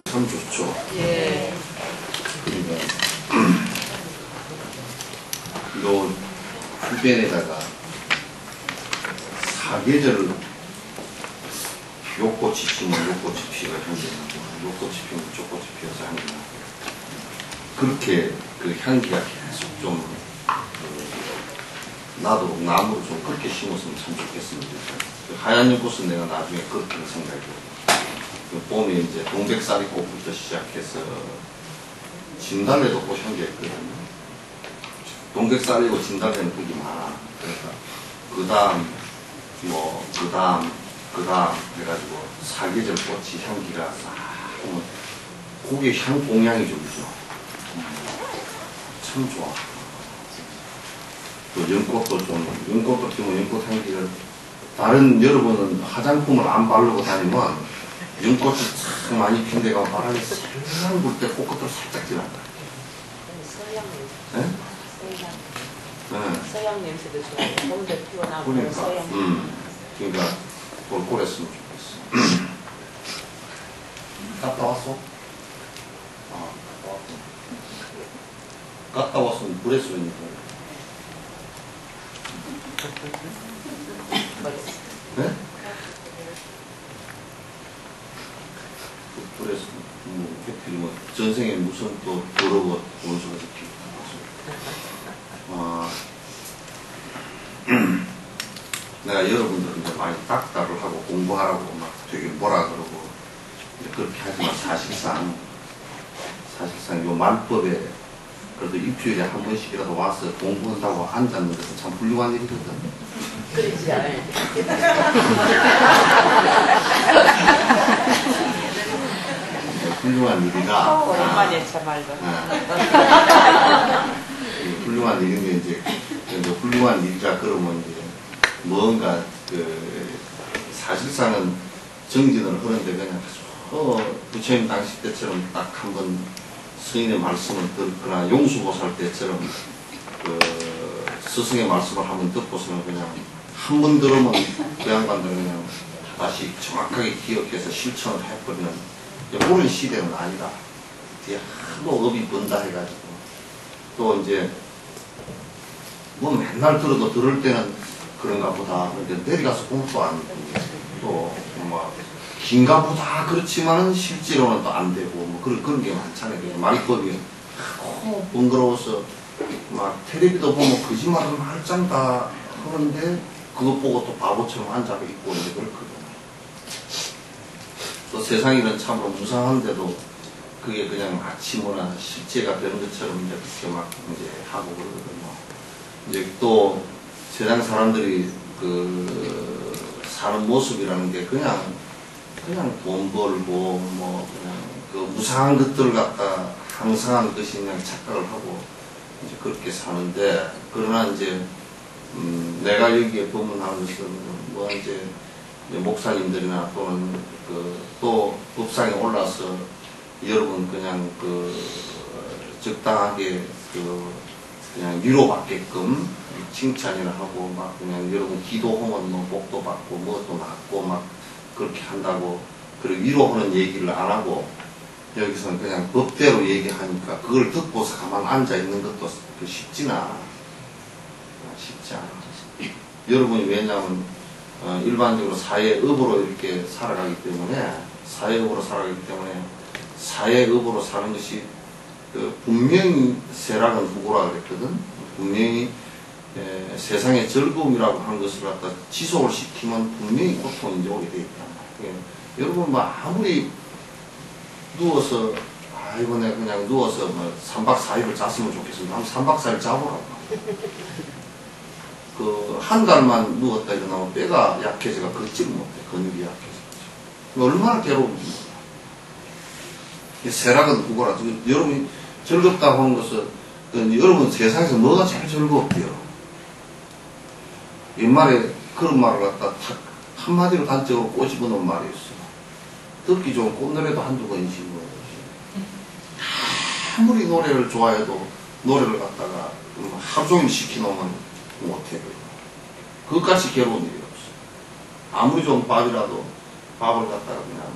참 좋죠. 예. 요 주변에다가 사계절을 요 꽃이 피면 요 꽃이 피가 향기나고 요 꽃이 피면 저 꽃이 피어서 향기나고 그렇게 그 향기가 계속 좀 나도록 나무를 좀 그렇게 심었으면 참 좋겠습니다. 그 하얀 연꽃은 내가 나중에 그렇게 생각해요. 봄에 이제 동백사리 꽃부터 시작해서 진달래도 꽃향기가 있거든요. 동백사리고 진달래는 그게 많아. 그러니까 그 다음 해가지고 사계절 꽃이 향기가 싹 오면 그게 향 공양이 좀 있죠. 참 좋아. 또 연꽃도 피면 연꽃 향기를 다른 여러분은 화장품을 안 바르고 다니면 연꽃이 참 많이 핀 데가 바람이 살살 불 때 꽃끝으로 살짝 지난다. 서양 냄새. 네? 서양. 서양 냄새도 좋아요. 봄도 피어나고 그러니까, 서양. 그러니까 골골했으면 좋겠어. 갔다 왔어? 아, 갔다 왔어. 갔다 왔으면 그랬어, 이거. 네? 그래서 뭐 전생에 무슨 또 더러워 원수가 잡히고 내가 여러분들 이제 많이 닥달을 하고 공부하라고 막 되게 뭐라 그러고 그렇게 하지만 사실상 요 말법에 그래도 일주일에 한 번씩이라도 와서 공부한다고 앉았는 것은 참 훌륭한 일이거든. 그렇지 않아요. 훌륭한 일이라. 오랜만에 참말로. 훌륭한 일인데 이제 훌륭한 일이라 그러면 이제 뭔가 사실상은 정진을 하는데 그냥 부처님 당시 때처럼 딱 한번 스님의 말씀을 듣거나 용수보살 때처럼 스승의 말씀을 한번 듣고서는 그냥 한 번 들으면 그 양반들은 그냥 다시 정확하게 기억해서 실천을 해버리는 그런 시대는 아니다. 뒤에 하도 업이 번다 해가지고 또 이제 뭐 맨날 들어도 들을 때는 그런가 보다. 근데 내려가서 공부도 안 되고 또 뭐 긴가 보다 그렇지만은 실제로는 또 안 되고 뭐 그런 게 많잖아요. 말이법이 번거로워서 막 텔레비도 보면 거짓말을 말짱 다 하는데 그것 보고 또 바보처럼 앉아 있고 이제 그렇거든요. 또 세상에는 참으로 무상한데도 그게 그냥 아침이나 실제가 되는 것처럼 이제 그렇게 막 이제 하고 그러거든요. 이제 또 세상 사람들이 사는 모습이라는 게 그냥 돈 벌고 뭐 그냥 그 무상한 것들을 갖다 항상한 것이 그냥 착각을 하고 이제 그렇게 사는데 그러나 이제 내가 여기에 법문하는 것은 뭐 이제 목사님들이나 또는 또 법상에 올라서 여러분 그냥 적당하게 그냥 위로받게끔 칭찬이나 하고 막 그냥 여러분 기도하면 뭐 복도 받고 뭐도 받고 막 그렇게 한다고 그리고 위로하는 얘기를 안 하고 여기서는 그냥 법대로 얘기하니까 그걸 듣고서 가만 앉아 있는 것도 쉽지 않아. 여러분이 왜냐하면 일반적으로 사회업으로 이렇게 살아가기 때문에 사회업으로 사는 것이 분명히 세락은 후고라 그랬거든. 분명히 세상의 즐거움이라고 하는 것을 갖다 지속을 시키면 분명히 고통이 이제 오게 돼 있단 말이에요. 여러분 뭐 아무리 누워서 아이고 내가 그냥 누워서 뭐 3박 4일을 잤으면 좋겠습니다. 한 3박 4일 자보라고. 한 달만 누웠다 일어나면 뼈가 약해져가 걷지를 못해. 근육이 약해져. 얼마나 괴로운지. 세락은 후고라. 여러분이 즐겁다고 하는 것은 여러분 세상에서 뭐가 제일 즐겁대요? 옛말에 그런 말을 갖다 한마디로 단적으로 꼬집어놓은 말이 있어. 듣기 좋은 꽃노래도 한두 번이지 뭐. 아무리 노래를 좋아해도 노래를 갖다가 하루 종일 시켜놓으면 못해. 그것까지 괴로운 일이 없어. 아무리 좋은 밥이라도 밥을 갖다가 그냥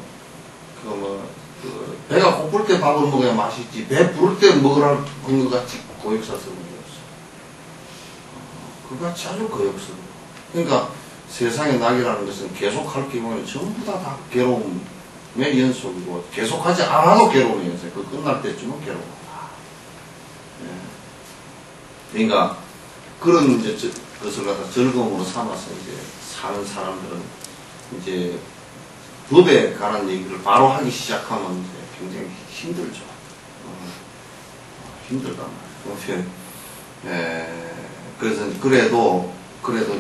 배가 고플 때 밥을 먹어야 맛있지 배 부를 때 먹으라 그런 것 같이 고역사스러운 게 없어. 그것같이 아주 고역스러워. 그러니까 세상의 낙이라는 것은 계속할 경우에는 전부 다 괴로움의 연속이고 계속하지 않아도 괴로운 연속. 그 끝날 때쯤은 괴로워. 그러니까 그런 이제 것을 갖다 즐거움으로 삼아서 이제 사는 사람들은 이제 법에 관한 얘기를 바로 하기 시작하면 이제 굉장히 힘들죠. 힘들단 말이에요. 그래서 그래도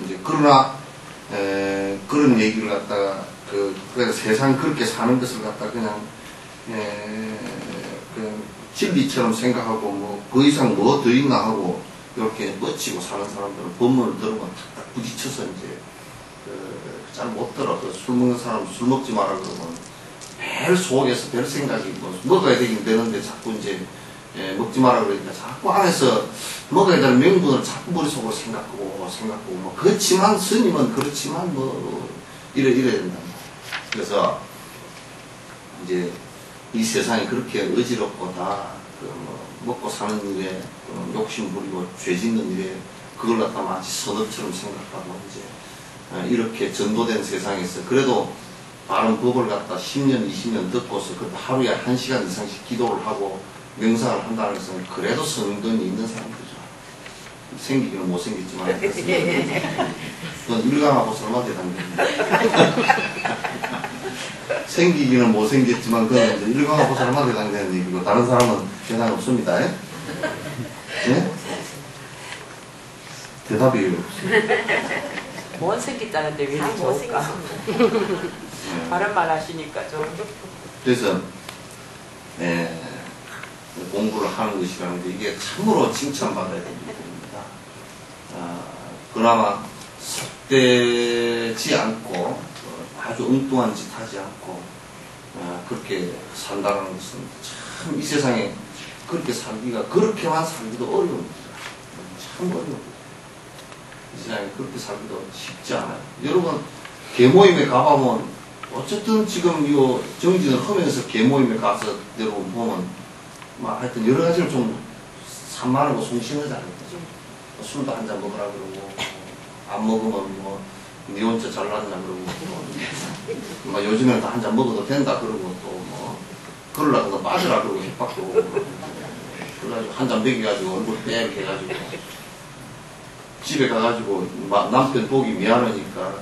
이제 그러나 그런 얘기를 갖다가 그래서 세상 그렇게 사는 것을 갖다 그냥 진리처럼 생각하고 뭐 그 이상 뭐 더 있나 하고 이렇게 멋지고 사는 사람들은 법문을 들으면 탁탁 부딪혀서 이제 잘 못 들어. 술 먹는 사람 술 먹지 마라 그러면 별 속에서 별 생각이 뭐 먹어야 되긴 되는데 자꾸 이제 먹지 마라 그러니까 자꾸 안에서 먹어야 되는 명분을 자꾸 머릿속으로 생각하고 뭐 그렇지만 스님은 그렇지만 뭐 이래야 된단 말이야. 그래서 이제 이 세상이 그렇게 어지럽고 다 먹고 사는 일에 욕심 부리고 죄 짓는 일에 그걸 갖다 마치 선업처럼 생각하고 이제 이렇게 전도된 세상에서 그래도 바른 법을 갖다 10년, 20년 듣고서 그 하루에 1시간 이상씩 기도를 하고 명상을 한다는 것은 그래도 성근이 있는 사람들이죠. 생기기는 못생겼지만 그건 일강하고 설마 대단합니다. 생기기는 못생겼지만 그건 이제 일강하고 설마 대단되는 얘기고 다른 사람은 대단히 없습니다. 예? 대답이 없어요. 못생겼다는데 왜 좋을까? 바른 말 하시니까 좀. 그래서 공부를 하는 것이라는 게 이게 참으로 칭찬받아야 됩니다. 그나마 속되지 않고 아주 엉뚱한 짓 하지 않고 그렇게 산다는 것은 참 이 세상에 그렇게 살기가 그렇게만 살기도 어려운 참 어려워요. 이 세상에 그렇게 살기도 쉽지 않아요. 여러분 계모임에 가보면 어쨌든 지금 이 정진을 하면서 계모임에 가서 여러분 보면 막 하여튼 여러 가지를 좀 산만하고 송심하잖아요. 술도 한잔 먹으라 그러고 안 먹으면 뭐 니 혼자 잘났냐 그러고 뭐 요즘에는 다 한잔 먹어도 된다 그러고 또 뭐 그러려고 빠지라 그러고 협박도 오고 그래가지고 한잔 먹여가지고 얼굴 빽 해가지고 집에 가가지고 남편 보기 미안하니까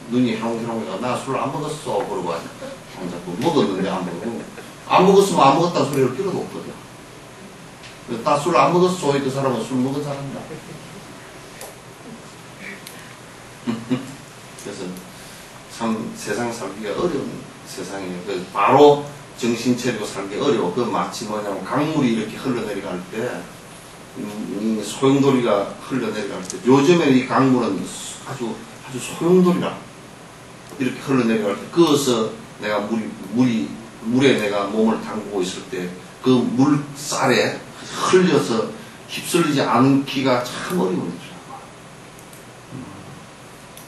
눈이 향롱해가 나 술 안 먹었어 그러고 한잔 먹었는데 안 먹고 안 먹었으면 안 먹었다는 소리를 필요도 없거든. 나 술 안 먹었어 그 사람은 술 먹은 사람이다. 그래서 참 세상 살기가 어려운 세상이에요. 그래서 바로 정신 차리고 살기 어려워. 그 마치 뭐냐면 강물이 이렇게 흘러내려갈 때 소용돌이가 흘러내려갈 때 요즘에 이 강물은 아주 소용돌이라 이렇게 흘러내려갈 때 그것서 내가 물에 내가 몸을 담그고 있을 때 그 물살에 흘려서 휩쓸리지 않기가 참 어려운 거죠.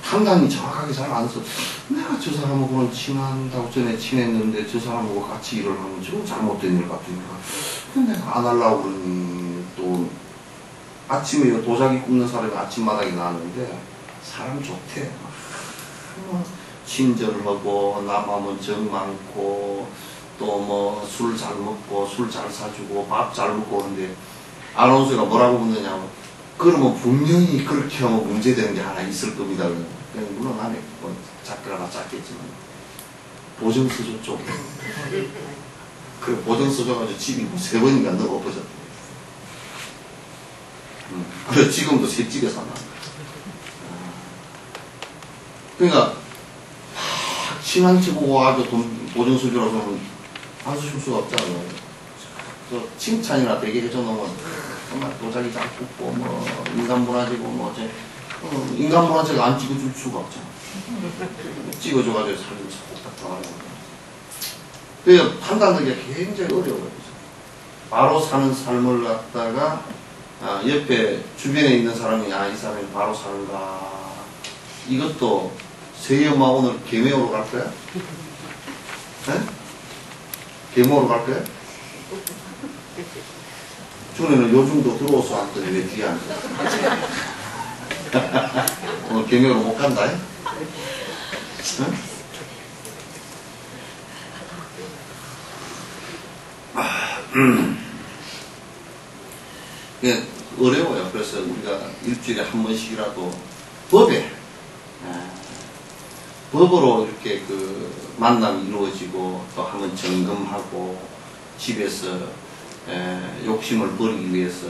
판단이 정확하게 잘 안 서. 내가 저 사람하고는 친한다고 전에 친했는데 저 사람하고 같이 일을 하면 저 잘못된 일 같으니까 내가 안 하려고 그러니 또 아침에 도자기 굽는 사람이 아침마당에 나왔는데 사람 좋대. 친절을 하고 남하면 정 많고 또 뭐 술 잘 먹고 술 잘 사주고 밥 잘 먹고 그러는데 아나운서가 뭐라고 묻느냐면 그러면 분명히 그렇게 하면 문제되는 게 하나 있을 겁니다. 물론 안에 뭐 작가가 다 작겠지만 보증서적 쪽 그 보증서적가지고 집이 뭐 3번인가 넣어 엎어졌대. 그래 지금도 새 집에 산다. 그러니까 친한 척하고 아주 보증서주라고 하면 안 쓰실 수가 없잖아요. 그래서 칭찬이나 되게 해줘놓으면 정말 도자기 잘 굽고 뭐 인간문화재고 뭐 어째 인간문화재가 안 찍어줄 수가 없잖아. 찍어줘가지고 사진 꼭 딱 들어가는 거야. 그래서 판단하기가 굉장히 어려워요. 바로 사는 삶을 갖다가 옆에 주변에 있는 사람이 이 사람이 바로 사는가. 이것도 세희 엄마 오늘 계매호로 갈 거야? 네? 계모로 갈 거야? 준이는 요즘도 들어오서 왔더니 왜 뒤에 앉아? 오늘 계매호로 못 간다. 응? 어려워요. 그래서 우리가 일주일에 한 번씩이라도 법으로 이렇게 그 만남이 이루어지고 또 한번 점검하고 집에서 욕심을 버리기 위해서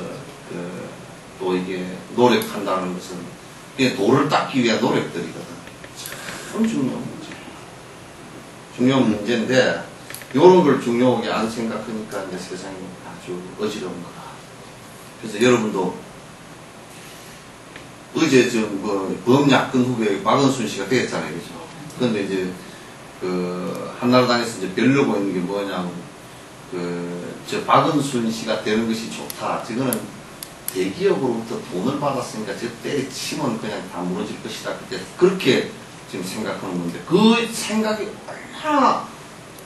또 이게 노력한다는 것은 이게 도를 닦기 위한 노력들이거든. 참 중요한 문제. 중요한 문제인데 이런 걸 중요하게 안 생각하니까 이제 세상이 아주 어지러운 거다. 그래서 여러분도 어제 범야권 후보에 박은순 씨가 되었잖아요, 그죠? 그런데 이제 한나라당에서 이제 별로고 있는 게 뭐냐면 저 박은순 씨가 되는 것이 좋다. 저거는 대기업으로부터 돈을 받았으니까 저 때리치면 그냥 다 무너질 것이다. 그때 그렇게 지금 생각하는 건데 그 생각이 얼마나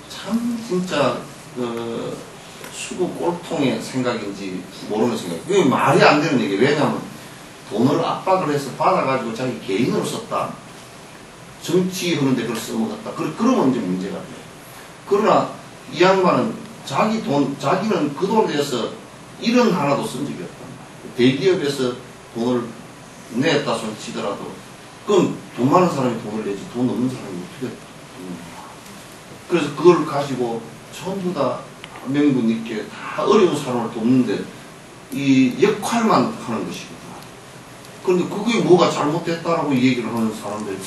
참 진짜 수구 꼴통의 생각인지 모르는 생각. 그게 말이 안 되는 얘기예요. 왜냐하면 돈을 압박을 해서 받아가지고 자기 개인으로 썼다. 정치하는데 그걸 써먹었다. 그러면 이제 문제가 돼요. 그러나 이 양반은 자기는 그 돈에 대해서 1원 하나도 쓴 적이 없단 말이에요. 대기업에서 돈을 냈다 손 치더라도 그건 돈 많은 사람이 돈을 내지 돈 없는 사람이 어떻게 돈을 내냐. 그래서 그걸 가지고 전부 다 명분 있게 다 어려운 사람을 돕는데 이 역할만 하는 것이거든. 그런데 그게 뭐가 잘못됐다라고 얘기를 하는 사람들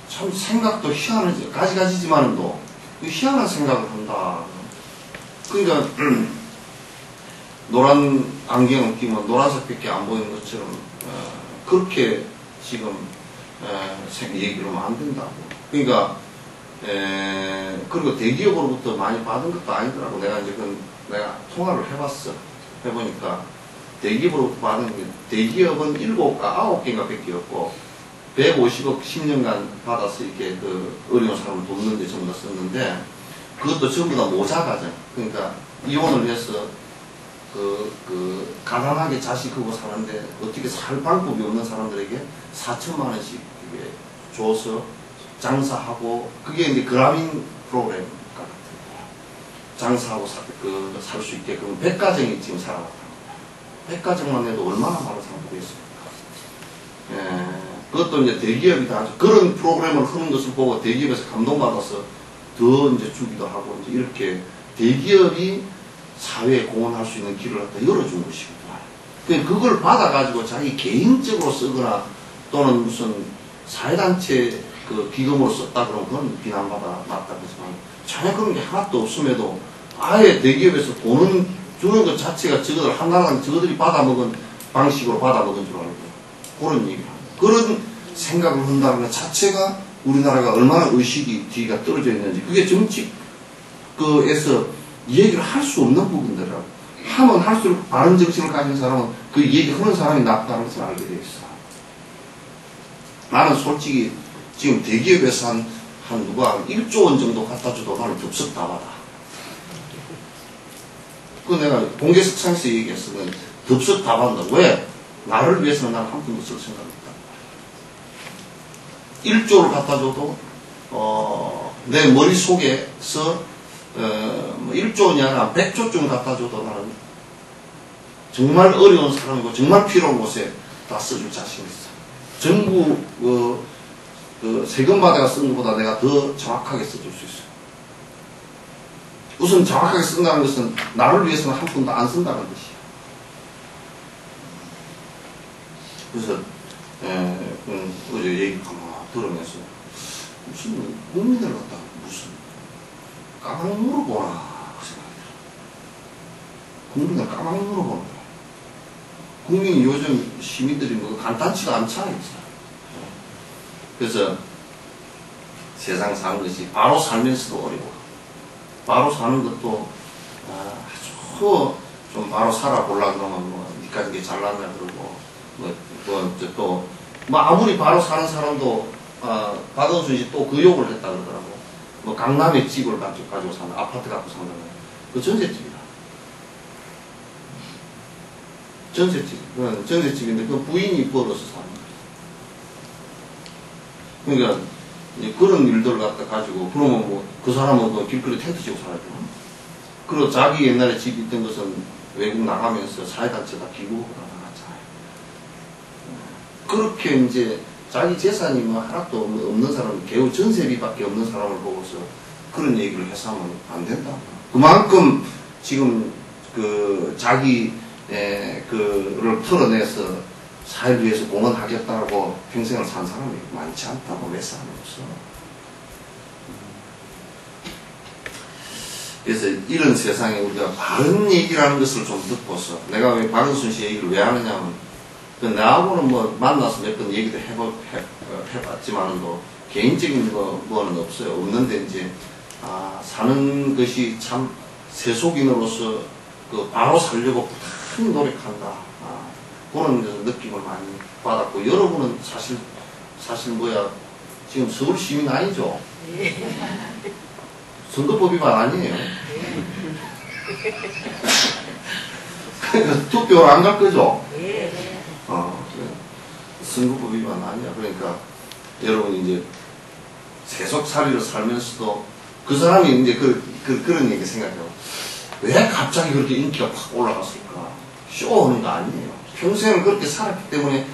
참 생각도 희한하지. 가지가지지만도 희한한 생각을 한다. 그러니까 노란 안경을 끼면 노란색밖에 안 보이는 것처럼 그렇게 지금 얘기를 하면 안 된다고. 그러니까 그리고 대기업으로부터 많이 받은 것도 아니더라고. 내가 통화를 해봤어. 해보니까 대기업으로부터 받은 게 대기업은 9개인가 밖에 없고 150억 10년간 받아서 이렇게 어려운 사람을 돕는데 전부 다 썼는데 그것도 전부 다 모자가죠. 그러니까 이혼을 해서 가난하게 자식하고 사는데 어떻게 살 방법이 없는 사람들에게 4천만 원씩 줘서 장사하고 그게 이제 그라민 프로그램 같은 거야. 장사하고 살 수 있게끔 백가정이 지금 살아왔다. 백가정만 해도 얼마나 많은 사람들이 있습니까? 그것도 이제 대기업이 다 그런 프로그램을 하는 것을 보고 대기업에서 감동받아서 더 이제 주기도 하고 이제 이렇게 대기업이 사회에 공헌할 수 있는 길을 갖다 열어준 것이거든. 그걸 받아가지고 자기 개인적으로 쓰거나 또는 무슨 사회단체 기금으로 썼다 그러면 그건 비난받아 맞다 그러지만 전혀 그런 게 하나도 없음에도 아예 대기업에서 돈은 주는 것 자체가 저거들 한나라당 저거들이 받아먹은 방식으로 받아먹은 줄 알고 그런 얘기를 그런 생각을 한다는 것 자체가 우리나라가 얼마나 의식이 뒤가 떨어져 있는지 그게 정치에서 얘기를 할 수 없는 부분들이라고. 하면 할수록 바른 정신을 가진 사람은 그 얘기하는 사람이 낫다는 것을 알게 되어 있어. 나는 솔직히 지금 대기업에서 한 누가 1조 원 정도 갖다 줘도 나는 덥석 다 받아. 그 내가 공개석상에서 얘기했어. 덥석 다 받는다. 왜? 나를 위해서는 난 한 푼도 쓸 생각이 없다. 1조를 갖다 줘도 내 머릿속에서 1조 원이 아니라 100조쯤 갖다 줘도 나는 정말 어려운 사람이고 정말 필요한 곳에 다 써줄 자신이 있어. 정부 세금 받아가 쓰는 것보다 내가 더 정확하게 써줄 수 있어. 우선 정확하게 쓴다는 것은 나를 위해서는 한 푼도 안 쓴다는 것이야. 그래서 어제 얘기 들으면서 무슨 국민들 갖다 무슨 까막 물어보나 그 생각이 들어. 국민들 까막 물어보는 거야. 국민이 요즘 시민들이 뭐 간단치가 않잖아요. 그래서 세상 사는 것이 바로 살면서도 어려워. 바로 사는 것도 아주 좀 바로 살아보려고 그러면 뭐 니까지 게 잘났냐 그러고 또 아무리 바로 사는 사람도 박원순 씨 또 그 욕을 했다 그러더라고. 뭐 강남에 집을 가지고 사는 아파트 갖고 산다는 그 전셋집이다. 전셋집인데 그 부인이 벌어서 사는 거야. 그러니까 그런 일들 갖다 가지고 그러면 뭐 그 사람은 그 길거리 텐트 치고 살아야 되나? 그리고 자기 옛날에 집 있던 것은 외국 나가면서 사회단체다 기부하고 나갔잖아요. 그렇게 이제 자기 재산이 뭐 하나도 없는 사람, 개우 전세비밖에 없는 사람을 보고서 그런 얘기를 해서 하면 안 된다. 그만큼 지금 그 자기 그를 털어내서 사회를 위해서 공헌하겠다고 평생을 산 사람이 많지 않다고 몇 사람이 없어. 그래서 이런 세상에 우리가 바른 얘기라는 것을 좀 듣고서 내가 왜 박원순 씨 얘기를 왜 하느냐면 나하고는 뭐 만나서 몇 번 얘기도 해봤지만도 개인적인 뭐는 없어요. 없는데 이제 사는 것이 참 세속인으로서 그 바로 살려고 부단히 노력한다. 그런 느낌을 많이 받았고 여러분은 사실 뭐야 지금 서울 시민 아니죠? 선거법 위반 아니에요. 그러니까 투표를 안 갈 거죠? 선거법 위반 아니야. 그러니까 여러분 이제 세속살이를 살면서도 그 사람이 이제 그런 얘기 생각해요. 왜 갑자기 그렇게 인기가 확 올라갔을까? 쇼하는 거 아니에요. 평생을 그렇게 살았기 때문에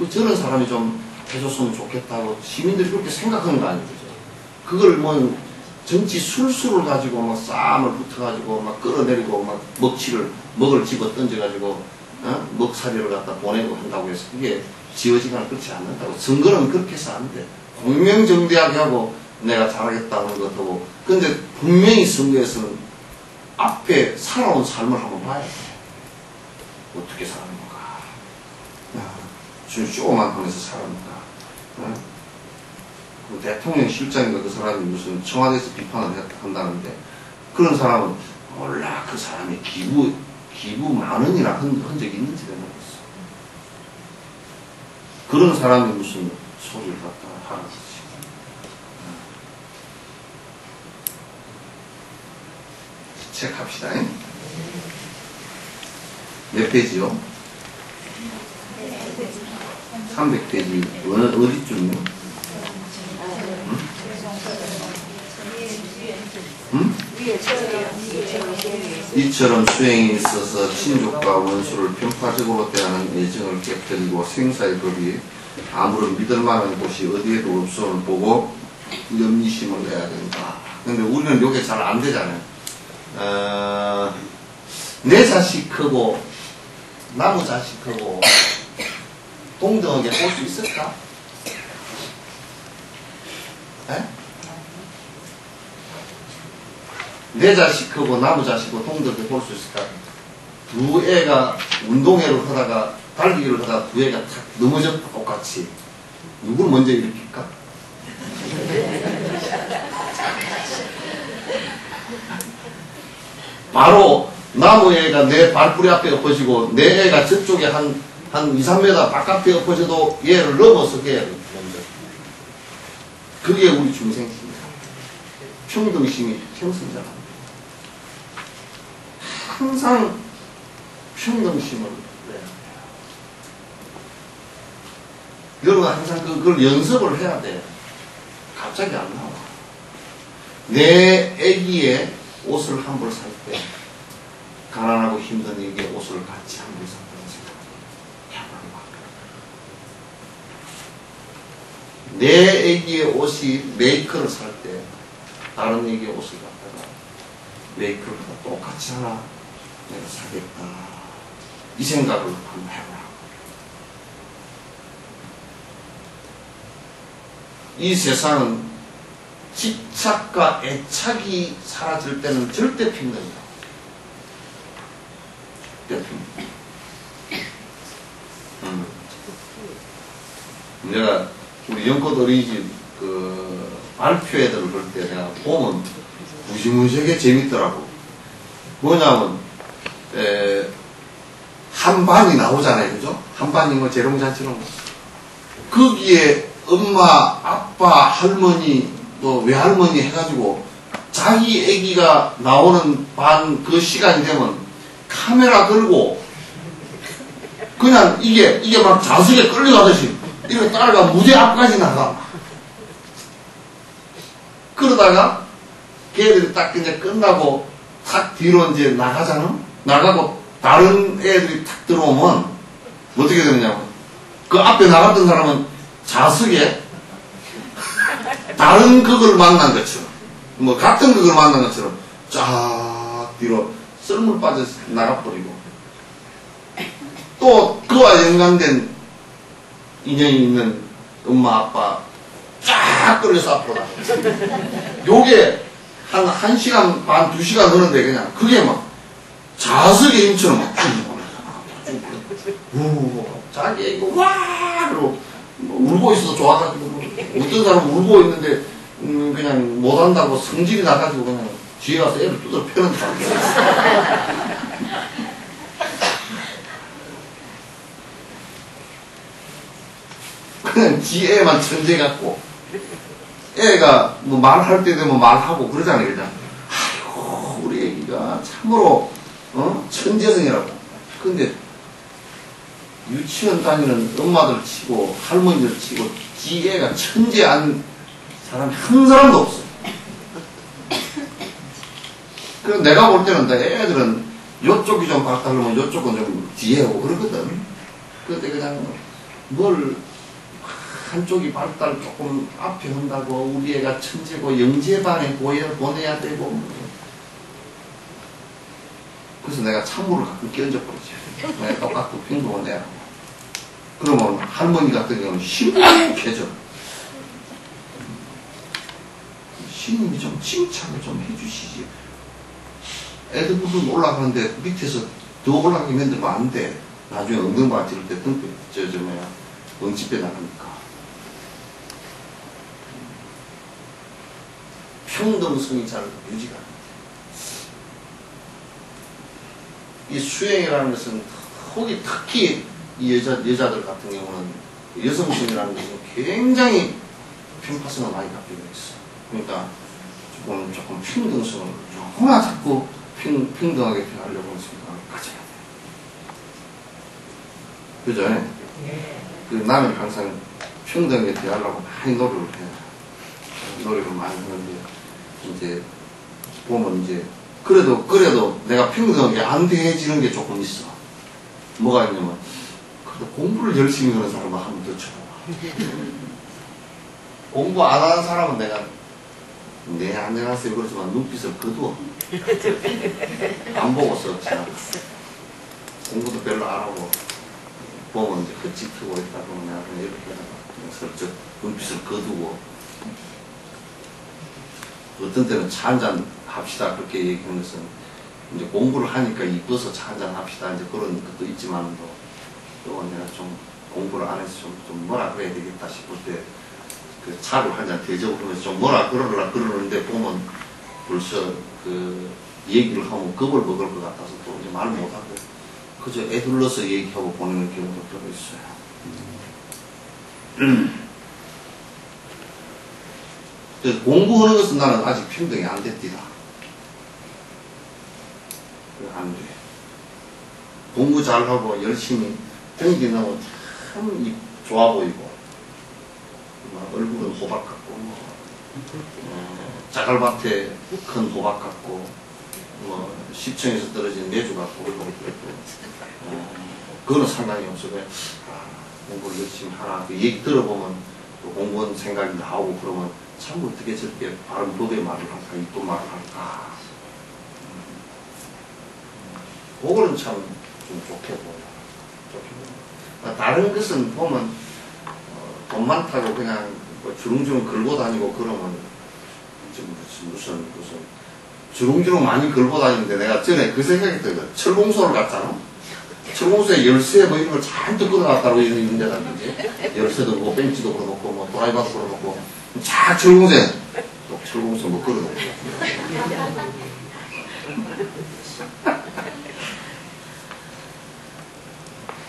저런 사람이 좀 해줬으면 좋겠다고 시민들이 그렇게 생각하는 거 아니죠. 그걸 뭐 정치 술수를 가지고 막 싸움을 붙어가지고 막 끌어내리고 막 먹을 집어 던져가지고 먹사리를 갖다 보내고 한다고 해서 그게 지어지거나 그렇지 않는다고. 선거는 그렇게 해서 안 돼. 공명정대하게 하고 내가 잘하겠다는 것하고 근데 분명히 선거에서는 앞에 살아온 삶을 한번 봐야 돼. 어떻게 살았는가. 지금 쇼만 하면서 살았는가. 그 대통령 실장인가 그 사람이 무슨 청와대에서 비판을 한다는데 그런 사람은 몰라 그 사람이 기부 10,000원이나 한 적이 있는지를 모르겠어. 그런 사람이 무슨 소리를 갖다 하는 거지. 체크합시다. 몇 페이지요? 300페이지 어디쯤이요? 이처럼 수행이 있어서 친족과 원수를 편파적으로 대하는 애정을 깨뜨리고 생사의 법이 아무런 믿을만한 곳이 어디에도 없음을 보고 염리심을 내야 된다. 근데 우리는 이게 잘 안 되잖아요. 내 자식하고 나무 자식하고 동등하게 볼 수 있을까? 에? 내 자식하고 나무 자식하고 동등하게 볼 수 있을까? 두 애가 운동회를 하다가 달리기를 하다가 두 애가 탁 넘어졌다 똑같이 누구를 먼저 일으킬까? 바로 나무 애가 내 발뿌리 앞에 엎어지고 내 애가 저쪽에 한 2, 3m 바깥에 엎어져도 얘를 넘어서 걔를 먼저. 그게 우리 중생심이다. 평등심이 형성자랍니다. 항상 평등심을 내야 돼요. 여러분 항상 그걸 연습을 해야 돼요. 갑자기 안 나와. 내 애기의 옷을 한 벌 살 때 가난하고 힘든 애기의 옷을 같이 한 벌 샀다는 생각이 내 애기의 옷이 메이커를 살 때 다른 애기의 옷을 갖다가 메이커를 똑같이 하나 내가 사겠다. 이 생각을 한번 해보라. 이 세상은 집착과 애착이 사라질 때는 절대 평등이다. 내가 우리 연꽃 어린이집 그 발표회들을 볼 때 내가 보면 무시무시하게 재밌더라고. 뭐냐면 한 반이 나오잖아요, 그죠? 한 반이 뭐 재롱잔치로 거기에 엄마, 아빠, 할머니, 또 외할머니 해가지고 자기 애기가 나오는 반 그 시간이 되면 카메라 들고 그냥 이게 막 좌석에 끌려가듯이 이렇게 따라가 무대 앞까지 나가. 그러다가 걔들이 딱 이제 끝나고 탁 뒤로 이제 나가잖아? 나가고 다른 애들이 탁 들어오면 어떻게 되느냐고. 그 앞에 나갔던 사람은 좌석에 다른 극을 만난 것처럼, 뭐 같은 극을 만난 것처럼 쫙 뒤로 썰물 빠져 나가버리고 또 그와 연관된 인연이 있는 엄마 아빠 쫙 끌려서 앞으로 나가. 요게 한 1시간 반, 2시간 흐는데 그냥 그게 막 자석의 힘처럼 막 자기 이거 와! 그러고 울고 있어도 좋아가지고 어떤 사람은 울고 있는데 그냥 못한다고 성질이 나가지고 그냥 뒤에 가서 애를 두드려 패는 사람. 그냥 지 애만 천재 같고 애가 뭐 말할 때 되면 말하고 그러잖아요. 그냥 아이고 우리 애기가 참으로 천재성이라고. 근데 유치원 다니는 엄마들 치고 할머니들 치고 지 애가 천재 아닌 사람이 한 사람도 없어. 그래서 내가 볼 때는 애들은 요쪽이 좀 발달하면 요쪽은 좀 뒤에 오고 그러거든. 그런데 그냥 뭘 한쪽이 발달 조금 앞에 한다고 우리 애가 천재고 영재반에 보내야 되고. 그래서 내가 찬물을 가끔 끼얹어버리지. 내가 똑같고 핑퐁을 내라고. 그러면 할머니 같은 경우는 심각해져. 신임이 좀 칭찬을 좀 해주시지. 애들 무슨 올라가는데 밑에서 더 올라가게 만들면 안 돼. 나중에 엉덩이가 찌를 때 등뼈, 엉치뼈 나가니까. 평등성이 잘 유지가 안 돼. 이 수행이라는 것은 혹이 특히 이 여자들 같은 경우는 여성성이라는 것은 굉장히 편파성을 많이 갖고 있어. 그러니까 조금 평등성을 조금만 자꾸 평등하게 표현하려고 했으니까 가져야 돼. 그죠? 네. 그 나는 항상 평등하게 대하려고 많이 노력을 해. 노력을 많이 하는데 이제 보면 이제 그래도 내가 평등하게 안 대해지는 게 조금 있어. 뭐가 있냐면 그래도 공부를 열심히 하는 사람은 한번 더 쳐봐. 공부 안 하는 사람은 내가 네 안녕하세요 그러지만 눈빛을 거두어. 안 보고서 그냥 공부도 별로 안 하고 보면 이제 헛짓하고 있다 그러면 내가 그냥 이렇게 하다가 슬쩍 눈빛을 거두고 어떤 때는 차 한잔 합시다 그렇게 얘기하는 것은 이제 공부를 하니까 이뻐서 차 한잔 합시다 이제 그런 것도 있지만 또 내가 좀 공부를 안 해서 좀 뭐라 그래야 되겠다 싶을 때 그 차를 한잔 대접하면서 좀 뭐라 그러는데 보면 벌써 그 얘기를 하면 겁을 먹을 것 같아서 또 이제 말 못하고 그저 애둘러서 얘기하고 보내는 경우도 별로 있어요. 그래서 공부하는 것은 나는 아직 평등이 안 됐디다. 안 돼. 공부 잘하고 열심히 등기 넣으면 참 좋아 보이고 얼굴은 호박 같고 자갈밭에 큰 호박 같고 시청에서 떨어진 내주 같고 그거는 상관이 없어. 공부를 열심히 하나 그 얘기 들어보면 또 공부하는 생각이 나오고 그러면 참 어떻게 저렇게 바른 법의 말을 할까 이쁜 말을 할까 그거는 참 좀 좋게 보여. 다른 것은 보면 돈 많다고 그냥 뭐 주렁주렁 걸고 다니고 그러면 무슨 주렁주렁 많이 걸고 다니는데 내가 전에 그 생각이 들거든. 철공소를 갔잖아. 철공소에 열쇠 뭐 이런 걸 잔뜩 끌어놨다고 이런 데다든지 열쇠도 그렇고 벤치도 걸어놓고 뭐 도라이바도 걸어놓고 쫙 철공소에 또 철공소 뭐 걸어놓고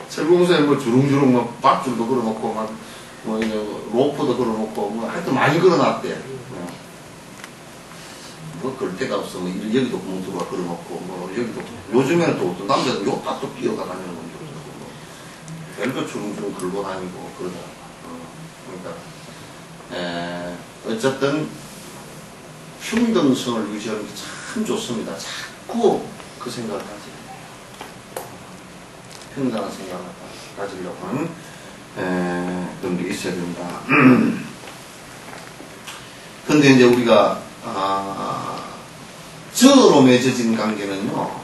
철공소에 뭐 주릉주릉 뭐 밧줄도 걸어놓고 뭐 이제 로프도 걸어놓고 뭐 하여튼 많이 걸어놨대. 뭐 그럴 데가 없어. 뭐 여기도 구멍뚜가 걸어놓고 뭐 여기도 요즘에는 또 남자들 요따 또 뛰어가 다니는 건데 뭐 별거 주릉주릉 걸고 다니고 그러더라고. 그러니까 어쨌든 평등성을 유지하는 게 참 좋습니다. 자꾸 그 생각을 하지. 평등한 생각을 가지려고 하는 그런 게 있어야 된다. 근데 이제 우리가 정으로 맺어진 관계는요,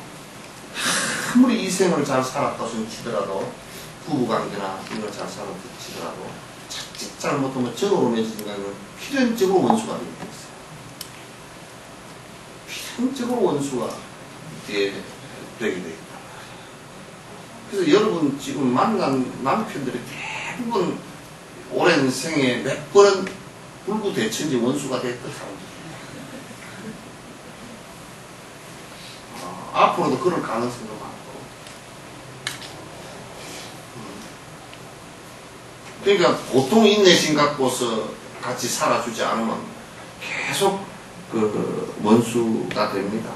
아무리 이 생을 잘 살았다 치더라도, 부부관계나 이런 걸 잘 살았다 치더라도 자칫 잘못하면 정으로 맺어진 관계는 필연적으로 원수가 되게 있어요. 필연적으로 원수가 되게 되어 있다. 그래서 여러분 지금 만난 남편들이 대부분 오랜 생에 몇 번은 불구대천지 원수가 됐던 사람들. 앞으로도 그럴 가능성도 많고. 그러니까 보통 인내심 갖고서 같이 살아주지 않으면 계속 그 원수가 됩니다.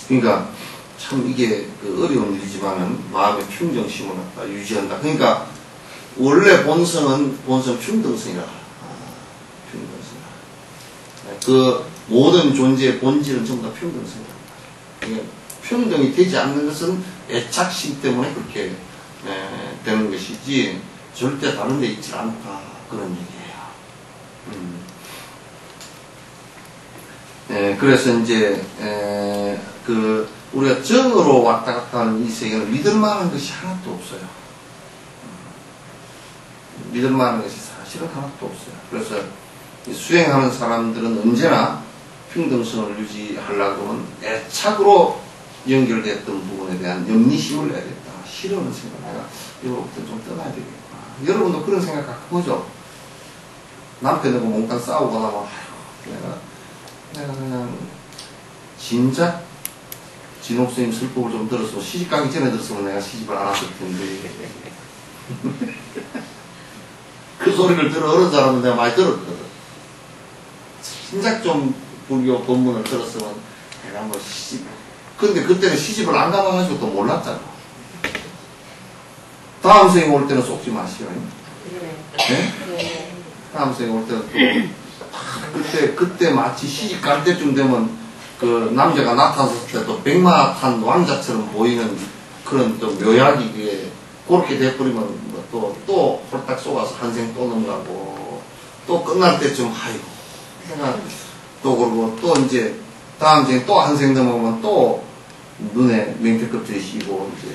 그러니까 참 이게 그 어려운 일이지만은 마음의 평정심을 갖다 유지한다. 그러니까 원래 본성은 본성 평등성이라. 평등성. 그 모든 존재의 본질은 전부 다 평등성이다. 평등이 되지 않는 것은 애착심 때문에 그렇게 되는 것이지 절대 다른 데 있지 않다. 그런 얘기예요. 그래서 이제 그 우리가 정으로 왔다 갔다 하는 이 세계는 믿을 만한 것이 하나도 없어요. 믿을 만한 것이 사실은 하나도 없어요. 그래서 수행하는 사람들은 언제나 평등성을 유지하려고 하면 애착으로 연결됐던 부분에 대한 염리심을 내야겠다. 싫어하는 생각, 내가 이거부터 좀 떠나야 되겠구나. 여러분도 그런 생각 갖고 보죠. 남편하고 몽땅 싸우고 나면 내가 그냥 진작 진옥스님 슬법을 좀 들었으면 시집가기 전에 들었으면 내가 시집을 안 했을 텐데 그 소리를 들어 어른 사람은 내가 많이 들었거든. 진작 좀 불교 법문을 들었으면 내가 뭐 시집 근데 그때는 시집을 안 가봐가지고 또 몰랐잖아. 다음 생에 올 때는 속지 마시오. 네? 다음 생에 올 때는 또 그때 마치 시집 갈 때쯤 되면 그 남자가 나타났을 때 또 백마탄 왕자처럼 보이는 그런 또 묘약이 그렇게 돼버리면 또 홀딱 쏘아서 한 생 또 넘어가고 또 끝날 때쯤 아이고 내가 또 그러고 또 이제 다음 생에 또 한 생 넘어가면 또 눈에 맹태껍질이 씌고 이제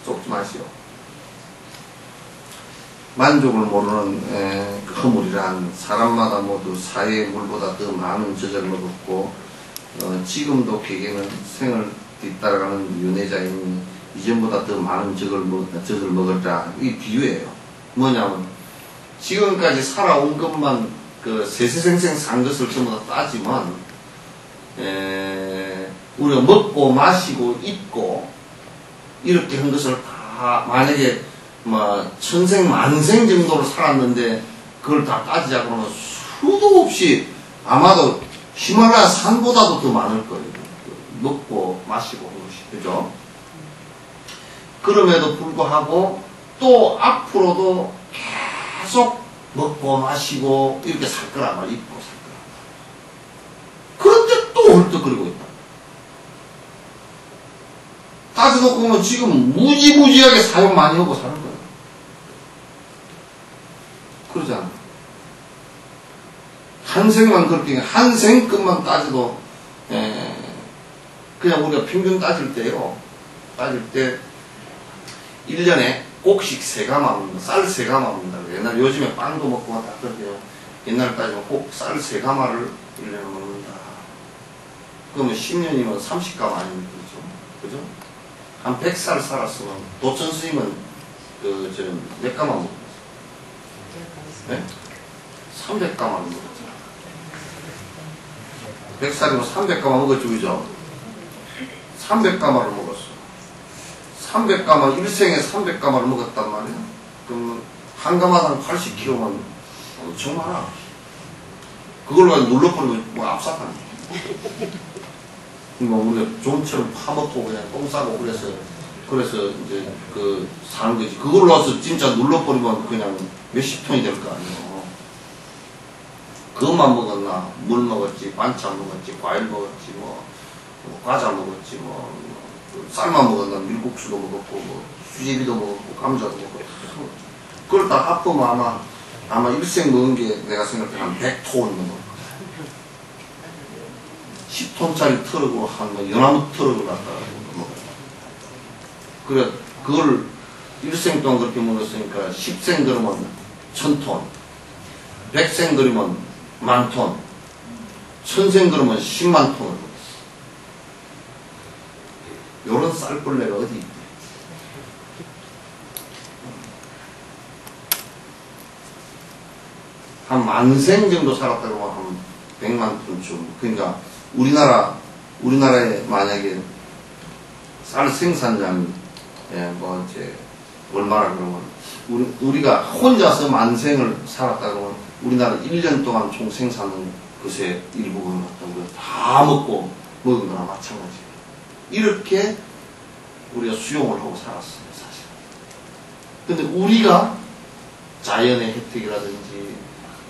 속지 마시오. 만족을 모르는 허물이란 사람마다 모두 사회의 물보다 더 많은 젖을 먹었고 지금도 개개는 생을 뒤따라가는 윤회자이니 이전보다 더 많은 젖을 먹었다. 이 비유예요. 뭐냐면 지금까지 살아온 것만 그 세세생생 산 것을 전부 다 따지면 우리가 먹고 마시고 입고 이렇게 한 것을 다 만약에 뭐 천생 만생 정도로 살았는데 그걸 다 따지자 그러면 수도 없이 아마도 히말라야 산보다도 더 많을 거예요. 먹고 마시고 그것이 그죠? 그럼에도 불구하고 또 앞으로도 계속 먹고 마시고 이렇게 살 거란 말이야. 입고 살 거란 말이야. 그런데 또 헐떡거리고 있다. 따져놓고 보면 지금 무지무지하게 사용 많이 하고 사는 거야. 그러지 않아. 한 생만 그렇게 한 생끝만 따져도 그냥 우리가 평균 따질 때요. 따질 때 1년에 꼭씩 3가마 먹는다. 쌀 3가마 먹는다. 옛날 요즘에 빵도 먹고 다 그러대요. 옛날 따지면 꼭 쌀 3가마를 1년에 먹는다. 그러면 10년이면 30가마 아닙니까? 그죠? 한 100살 살았으면 도천 스님은 몇 가마 먹었어? 네? 300가마를 먹었잖아. 100살이면 300가마 먹었죠, 그죠? 300가마를 먹었어. 300가마, 일생에 300가마를 먹었단 말이야. 그러면 한 가마당 80kg만 엄청 많아. 그걸 가지고 눌러버리면 뭐 압사하네. 뭐 우리가 좀처럼 파먹고 그냥 똥 싸고 그래서 이제 그 사는 거지. 그걸로 와서 진짜 눌러버리면 그냥 몇십 톤이 될 거 아니에요. 그것만 먹었나? 물 먹었지, 반찬 먹었지, 과일 먹었지, 뭐 과자 먹었지, 쌀만 먹었나? 밀국수도 먹었고, 뭐 수제비도 먹었고, 감자도 먹었고. 그걸 다 합하면 아마 일생 먹은 게 내가 생각해 한 100톤 넘어. 10톤짜리 트럭으로 한 연나무 트럭을 갖다가 먹어요. 그래, 그걸 일생 동안 그렇게 먹었으니까 10생 그러면 1000톤, 100생 그러면 10,000톤, 1000생 그러면 10만 톤을 먹었어. 요런 쌀벌레가 어디 있대. 한 10,000생 정도 살았다고 하면 한 100만 톤쯤. 그러니까 우리나라에 만약에 쌀 생산량이 뭐 이제 얼마나 그러면 우리가 혼자서 10,000생을 살았다 그러면 우리나라 1년 동안 총 생산하는 것의 일부분을 갖다가 다 먹고 먹은 거나 마찬가지예요. 이렇게 우리가 수용을 하고 살았어요, 사실. 근데 우리가 자연의 혜택이라든지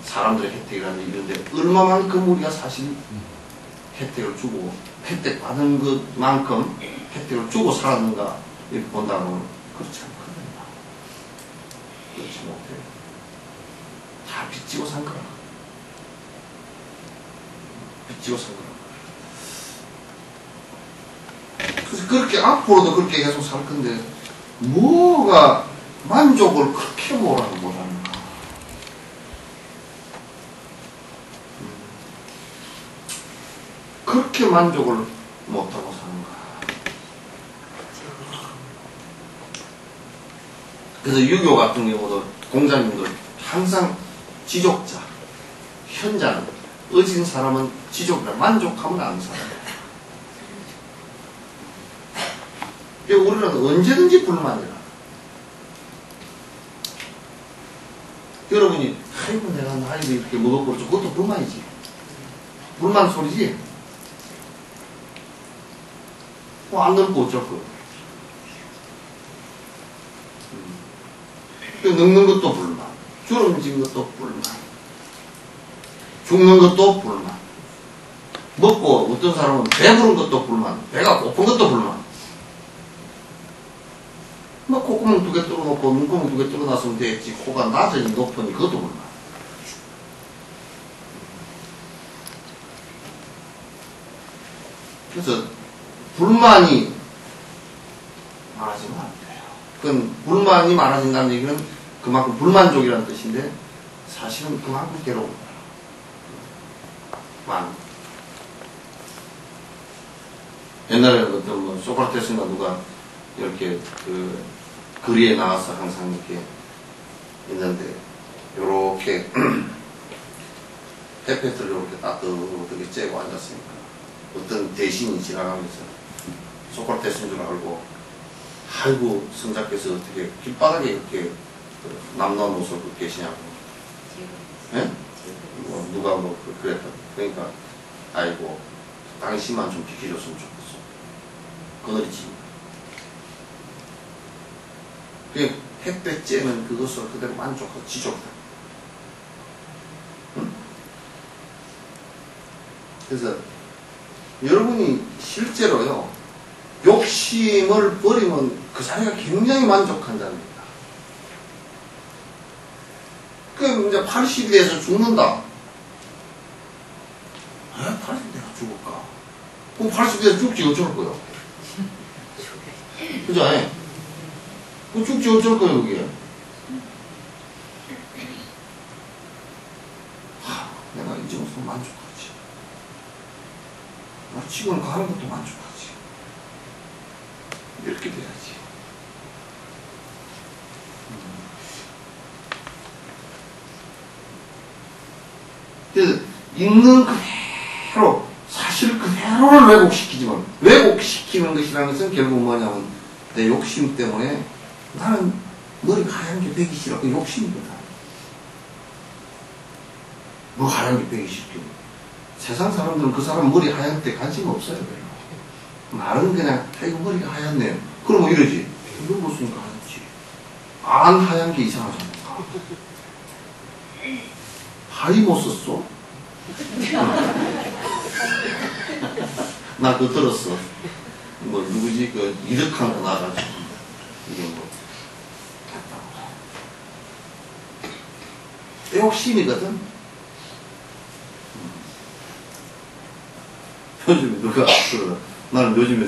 사람들의 혜택이라든지 이런데 얼마만큼 우리가 사실 혜택을 주고 혜택 받은 것만큼 혜택을 주고 살았는가 이렇게 본다면 그렇지 않거든요. 그렇지 못해요. 다 빚지고 산 거라. 빚지고 산 거라. 그래서 그렇게 앞으로도 그렇게 계속 살 건데 뭐가 만족을 그렇게 못하는가. 그렇게 만족을 못하고 사는가. 그래서 유교 같은 경우도 공자님도 항상 지족자, 현자는 어진 사람은 지족이라 만족하면 안 살아요. 우리는 언제든지 불만이라. 여러분이 아이고 내가 나이도 이렇게 먹어버렸죠. 그것도 불만이지. 불만 소리지. 안 늙고 어쩔 거야. 늙는 것도 불만, 주름진 것도 불만, 죽는 것도 불만, 먹고 어떤 사람은 배부른 것도 불만, 배가 고픈 것도 불만. 뭐 콧구멍 2개 뚫어놓고 눈구멍 2개 뚫어놨으면 되겠지. 코가 낮으니 높으니 그것도 불만. 그래서 불만이 많아지면 안 돼요. 그건 불만이 많아진다는 얘기는 그만큼 불만족이라는 뜻인데 사실은 그만큼 괴로운 거예요. 옛날에는 어떤 뭐 소크라테스나 누가 이렇게 그 거리에 나와서 항상 이렇게 있는데 요렇게 햇볕을 이렇게 따뜻하게 쬐고 앉았으니까 어떤 대신이 지나가면서 소크라테스인 줄 알고 아이고 성자께서 어떻게 길바닥에 이렇게 남놓은 옷을 입고 계시냐고. 예? 뭐 누가 뭐 그랬다. 그러니까 아이고 당신만 좀 비켜줬으면 좋겠어. 그늘이지. 그 햇볕 쬐는 그것을 그대로 만족하고 지족하고. 응? 그래서 여러분이 실제로요 욕심을 버리면 그 자리가 굉장히 만족한답니다. 그 이제 80대에서 죽는다. 왜 80대가 죽을까? 그럼 80대에서 죽지 어쩔 거요? 그죠? 그 죽지 어쩔 거예요 그게? 내가 이 정도 만족하지. 나 지금 가는 것도 만족하지. 이렇게 돼야지. 그래서 있는 그대로, 사실 그대로를 왜곡시키지만, 왜곡시키는 것이라는 것은 결국 뭐냐면, 내 욕심 때문에 나는 머리가 하얀 게 되기 싫어. 그 욕심이거든. 뭐 하얀 게 되기 싫죠. 세상 사람들은 그 사람 머리 하얀 데 관심 없어요. 별로. 말은 그냥, 이거 머리가 하얗네요. 그러면 이러지. 이거 무슨 하얗지. 안 하얀 게 이상하잖아. 하이 못 썼어? 나 그거 들었어. 뭐, 누구지? 그, 이득한 거 나가지고. 이게 뭐, 욕심이거든? 요즘에 누가, 나는 요즘에,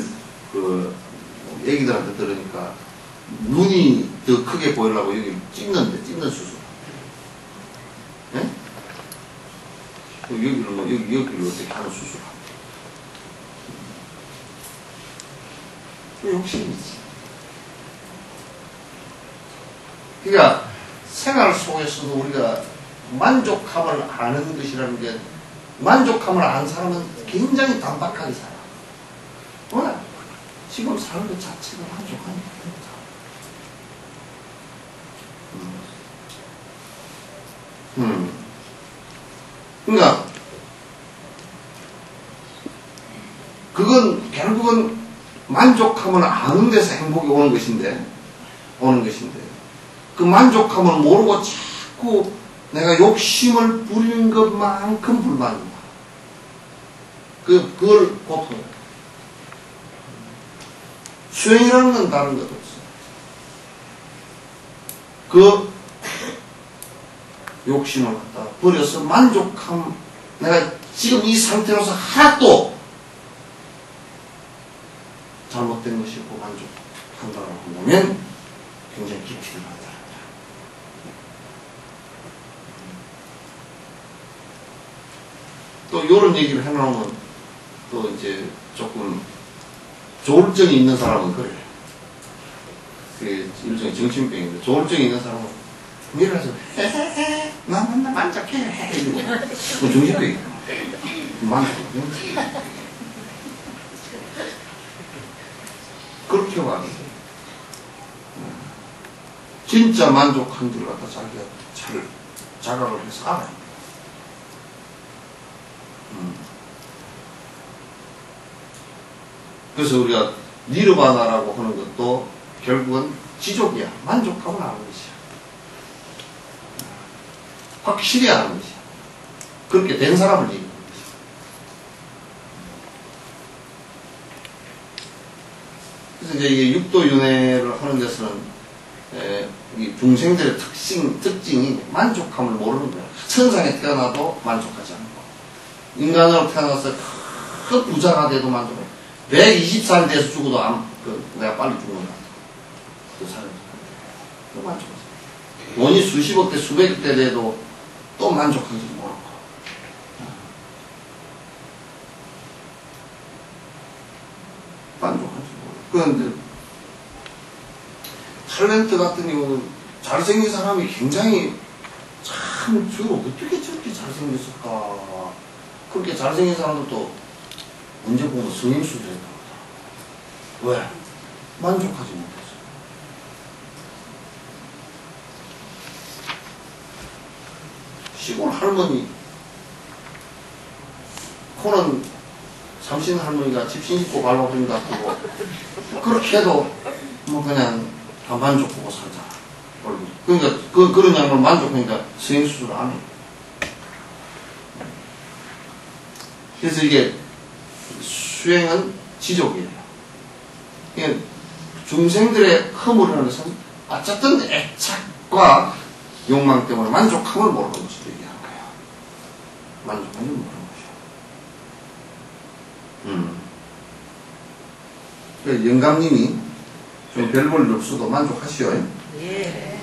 애기들한테 들으니까, 눈이 더 크게 보이려고 여기 찢는 수술. 예? 여기를 어떻게 하는 수술. 욕심이지. 그러니까 생활 속에서도 우리가 만족함을 아는 것이라는 게, 만족함을 아는 사람은 굉장히 단박하게 살아. 왜? 지금 사는 것 자체가 만족하니까. 그러니까 그건 결국은 만족함을 아는 데서 행복이 오는 것인데 그 만족함을 모르고 자꾸 내가 욕심을 부리는 것만큼 불만이다. 그걸 고통이야. 수행이라는 건 다른 것 없어. 그 욕심을 갖다 버려서 만족함, 내가 지금 이 상태로서 하나도 잘못된 것이 없고 만족한다고 한다면 굉장히 깊이 들어간다. 또 이런 얘기를 해놓으면 또 이제 조금 조울증이 있는 사람은 그래. 그게 일종의 정신병인데, 조울증이 있는 사람은 밀어서 나 만족해 이러고 그 정신병이야. 만족. 그렇게 말해. 진짜 만족한 줄 갖다 자기가 잘 자각을 해서 알아요. 그래서 우리가 니르바나라고 하는 것도 결국은 지족이야. 만족하고 나는 것이야. 확실히 아는 것이야. 그렇게 된 사람을 얘기하는 것이야. 그래서 이제 이게 육도윤회를 하는 데서는 이 중생들의 특징이 만족함을 모르는 거야. 천상에 태어나도 만족하지 않고, 인간으로 태어나서 큰 부자가 돼도 만족해. 120살 돼서 죽어도 내가 빨리 죽는다. 그 사람이. 또 만족하지. 돈이 수십억 대 수백억 대 돼도 또 만족한지 모르고. 만족한지 모르고. 그런데 탤런트 같은 경우는 잘생긴 사람이 굉장히 참, 어떻게 저렇게 잘생겼을까. 그렇게 잘생긴 사람들도 문제 보면 성형수술 했다고 하더라고요. 왜? 만족하지 못했어. 시골 할머니, 코는 삼신 할머니가 집신 씻고 밟아버린 것 같고, 그렇게 해도 뭐 그냥 다 만족 보고 살잖아. 그러니까 그런 양을 만족하니까 성형수술 안 해. 그래서 이게 수행은 지족이에요. 그러니까 중생들의 허물이라는 것은 어쨌든 애착과 욕망 때문에 만족함을 모르는 것을 얘기하는 거예요. 만족함을 모르는 것이요. 그러니까 영감님이 좀 별 볼 일 없어도 만족하시오. 예.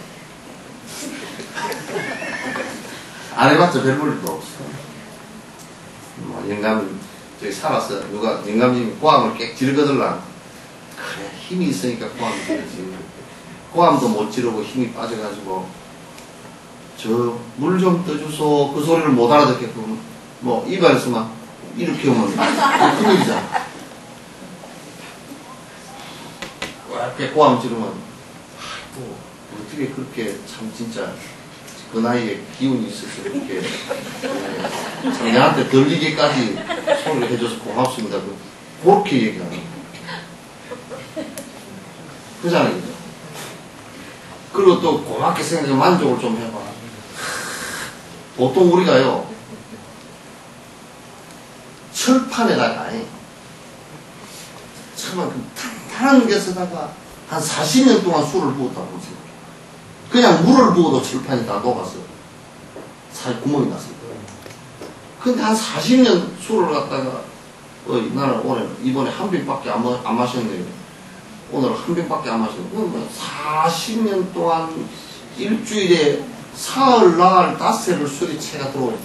안 해봤자 별 볼 일도 없어. 뭐 영감 저기 살았어. 누가 영감님이 고함을 깨 지르거들라. 그래, 힘이 있으니까 고함을 지르지. 고함도 못 지르고 힘이 빠져가지고 저 물 좀 떠주소 그 소리를 못 알아듣게끔 뭐 입안에서만 이렇게 오면 큰일이잖아. 이렇게 꼬암 지르면 아이고 어떻게 그렇게 참 진짜 그 나이에 기운이 있어서 그렇게 참 내한테 들리기까지 소리를 해줘서 고맙습니다. 그렇게 얘기하는 거예요. 그잖아요. 그죠? 그리고 또 고맙게 생각해 만족을 좀 해봐. 보통 우리가요 철판에다가 정말 그 탄탄한 것에다가 한 40년 동안 술을 부었다고 생각해. 그냥 물을 부어도 철판이 다 녹아서 구멍이 났습니다. 근데 한 40년 술을 갖다가 나는 오늘 이번에 한 병밖에 안 마셨네요. 오늘 한 병밖에 안 마셨는데 40년 동안 일주일에 사흘, 나흘, 닷새를 술이 채가 들어옵니다.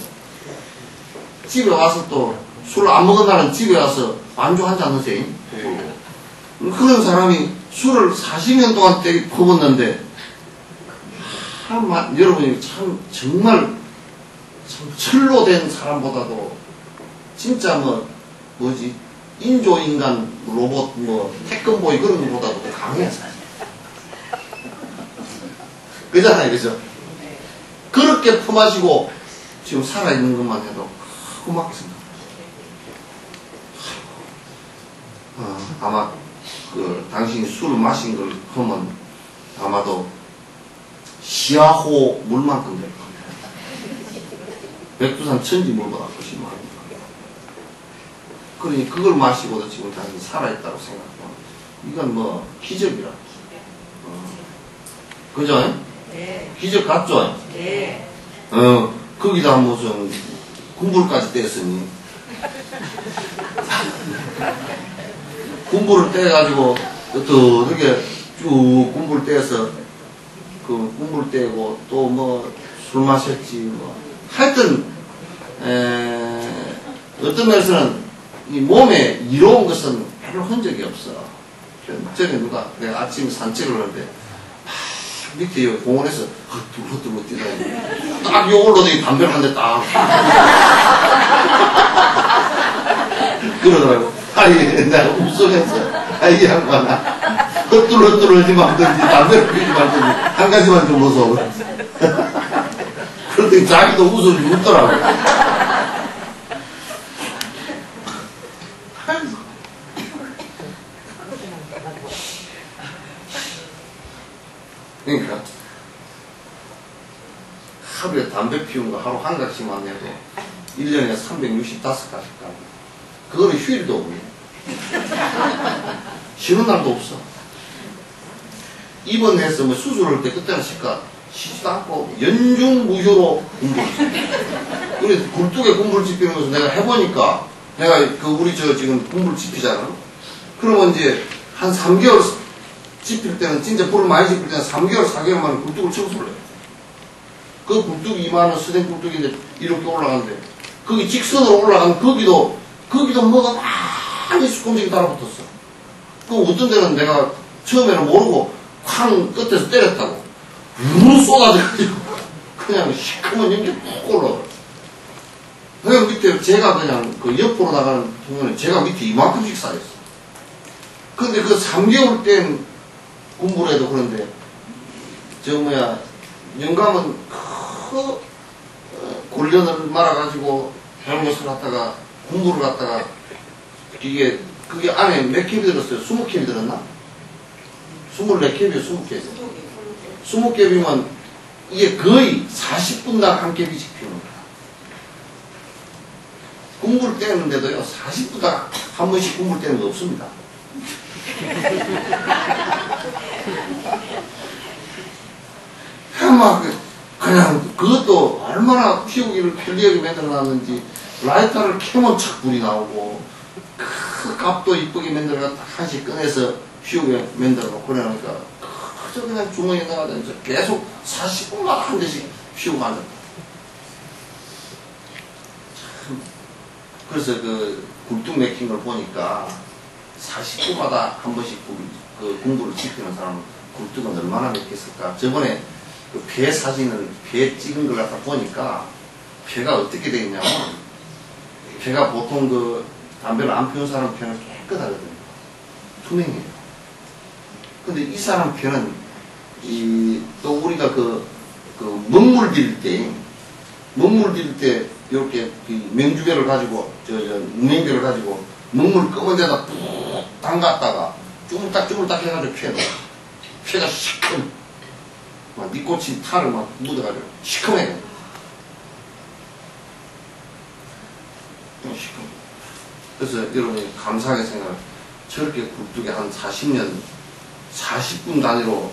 집에 와서 또 술 안 먹은 날은 집에 와서 안주 한 잔 넣으세요. 그런 사람이 술을 40년 동안 퍼붓는데 여러분이 참 정말 참 철로 된 사람보다도 진짜 뭐지 인조인간 로봇 태권보이 그런 것보다도 더 강해. 그잖아요. 그죠? 그렇게 퍼마시고 지금 살아있는 것만 해도 고맙습니다. 아마 당신이 술을 마신 걸 보면 아마도 시아호 물만큼 될 겁니다. 백두산 천지 물보다 훨씬 많이 될 겁니다. 그러니 그걸 마시고도 지금 당신이 살아있다고 생각하면 이건 기적이라. 그죠? 네. 기적 같죠? 네. 거기다 무슨 군불까지 떼었으니 군불을 떼가지고 어떻게 쭉 군불 떼어서 그 군불 떼고 또 술 마셨지 하여튼 어떤 면에서는 이 몸에 이로운 것은 별로 흔적이 없어. 전에 내가 아침에 산책을 하는데 밑에 공원에서 헛두르 뛰다니 딱 요걸로 담배를 한 대 딱 그러더라고. 내가 웃으면서 이 양반아 헛두르 하지 말든지 담배를 피우지 말든지 한 가지만 좀 웃어. 그랬더니 자기도 웃더라고. 그러니까 하루에 담배 피운 거 하루 한 각씩만 해도 1년에 365가지까지 그거는 휴일도 없네. 쉬는 날도 없어. 입원해서 수술할 때 그때는 쉬지도 않고 연중무휴로 공부를 우리 굴뚝에 공부를 지피는 것을 내가 해보니까 내가 우리 지금 공부를 지피잖아. 그러면 이제 한 3개월 짚힐 때는 진짜 불을 많이 짚힐 때는 3개월, 4개월 만에 굴뚝을 청소를 해요. 그 굴뚝이 이만한 수된 굴뚝인데 이렇게 올라가는데 거기 직선으로 올라가면 거기도 뭐가 많이 수공적이 달라붙었어. 그 어떤 데는 내가 처음에는 모르고 쾅 끝에서 때렸다고 우르르 쏟아져가지고 그냥 시커먼 연기 푹 올라가. 그냥 밑에 제가 그냥 그 옆으로 나가는 동안에 제가 밑에 이만큼씩 쌓였어. 근데 그 3개월 땐 공부를 해도 그런데 영감은 골련을 말아가지고 헬멧을 갖다가 공부를 갖다가 그게 안에 몇 캡이 들었어요? 20캡이 들었나? 24캡이요? 20캡이요? 20캡이면 이게 거의 40분당 한 캡이씩 피우는 거야. 공부를 떼는데도요 40분당 한 번씩 공부를 떼는 거 없습니다. 그냥 그것도 얼마나 피우기를 편리하게 만들어놨는지 라이터를 켜면 착 불이 나오고 그 값도 이쁘게 만들어가 딱 한씩 꺼내서 피우게 만들어놓고 그러니까 그저 그냥 주머니에 넣어가지고 계속 40분마다 한 대씩 피우고 앉았다. 참 그래서 그 굴뚝 맥힌 걸 보니까 40분마다 한 번씩 공부를 지키는 사람은 굴뚝은 얼마나 맥혔을까. 저번에 그 배 사진을, 배 찍은 걸 갖다 보니까, 배가 어떻게 되어 있냐면, 배가 보통 그 담배를 안 피운 사람 배는 깨끗하거든요. 투명해요. 근데 이 사람 배는, 또 우리가 먹물 들일 때, 이렇게 명주개를 가지고, 무명개를 가지고, 먹물 검은 데다 푹 담갔다가, 쭈물딱 해가지고 피해놔. 피가 시큼, 막 니코틴 탈을 막 묻어가지고, 시큼해. 시큼. 그래서 여러분이 감사하게 생각을, 저렇게 굴뚝에 한 40년, 40분 단위로